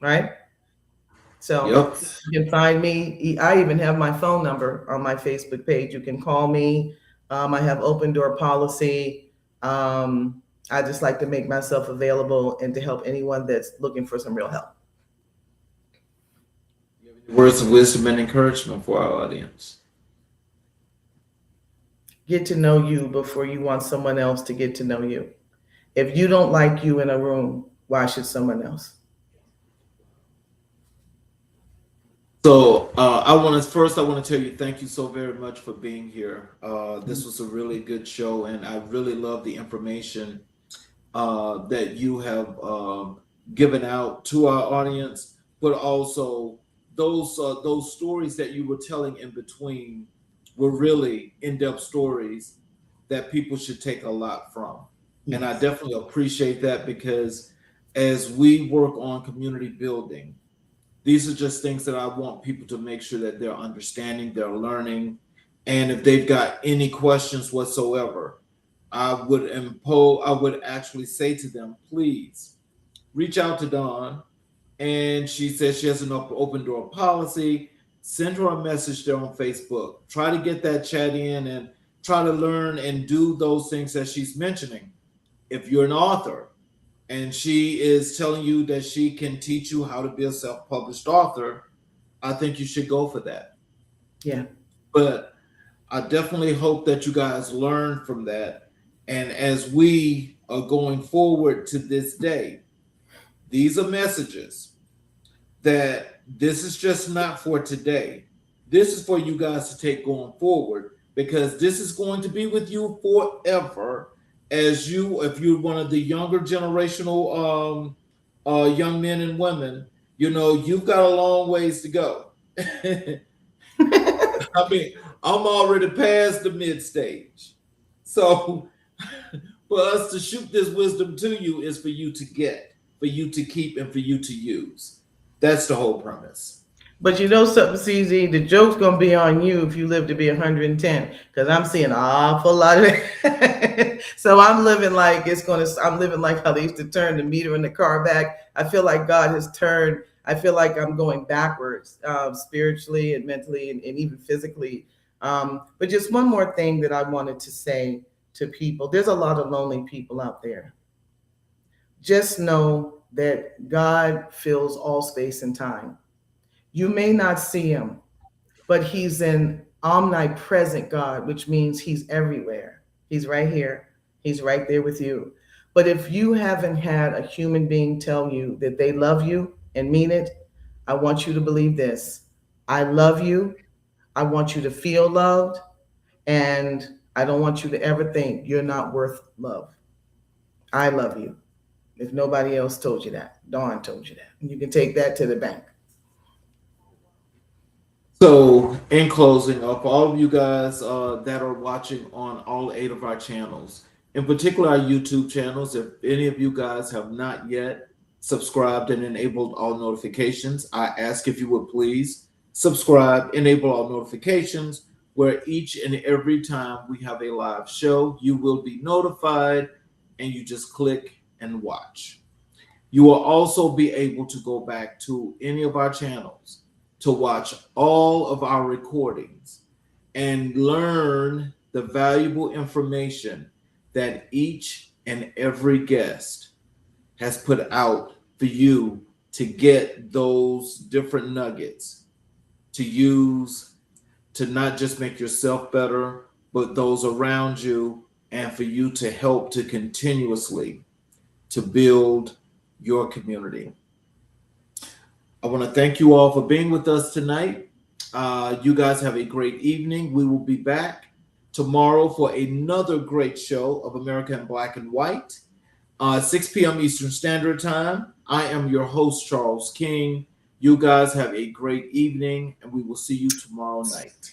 Right? So Yep. You can find me. I even have my phone number on my Facebook page. You can call me. I have open door policy. I just like to make myself available and to help anyone that's looking for some real help. Words of wisdom and encouragement for our audience. Get to know you before you want someone else to get to know you. If you don't like you in a room, why should someone else? So I want to tell you thank you so very much for being here. This was a really good show, and I really love the information that you have given out to our audience, but also those stories that you were telling in between were really in-depth stories that people should take a lot from. Yes. And I definitely appreciate that, because as we work on community building, these are just things that I want people to make sure that they're understanding, they're learning. And if they've got any questions whatsoever, I would actually say to them, please reach out to Dawn. And she says she has an open door policy. Send her a message there on Facebook. Try to get that chat in and try to learn and do those things that she's mentioning. If you're an author and she is telling you that she can teach you how to be a self-published author, I think you should go for that. Yeah. But I definitely hope that you guys learn from that. And as we are going forward to this day, these are messages that this is just not for today. This is for you guys to take going forward, because this is going to be with you forever. If you're one of the younger generational young men and women, you've got a long ways to go. I mean, I'm already past the mid stage. So for us to shoot this wisdom to you is for you to get, for you to keep, and for you to use. That's the whole premise. But you know something, CZ, the joke's gonna be on you if you live to be 110, because I'm seeing an awful lot of it. So I'm living like I'm living like how they used to turn the meter in the car back. I feel like God has turned, I feel like I'm going backwards, spiritually and mentally and even physically. But just one more thing that I wanted to say to people. There's a lot of lonely people out there. Just know that God fills all space and time. You may not see him, but he's an omnipresent God, which means he's everywhere. He's right here. He's right there with you. But if you haven't had a human being tell you that they love you and mean it, I want you to believe this. I love you. I want you to feel loved. And I don't want you to ever think you're not worth love. I love you. If nobody else told you that, Dawn told you that. And you can take that to the bank. So, in closing, for all of you guys that are watching on all 8 of our channels, in particular our YouTube channels, if any of you guys have not yet subscribed and enabled all notifications, I ask if you would please subscribe, enable all notifications, where each and every time we have a live show, you will be notified and you just click and watch. You will also be able to go back to any of our channels to watch all of our recordings and learn the valuable information that each and every guest has put out for you to get those different nuggets to use to not just make yourself better, but those around you, and for you to help to continuously to build your community. I want to thank you all for being with us tonight. You guys have a great evening. We will be back tomorrow for another great show of America in Black and White, 6 p.m. Eastern Standard Time. I am your host, Charles King. You guys have a great evening, and we will see you tomorrow night.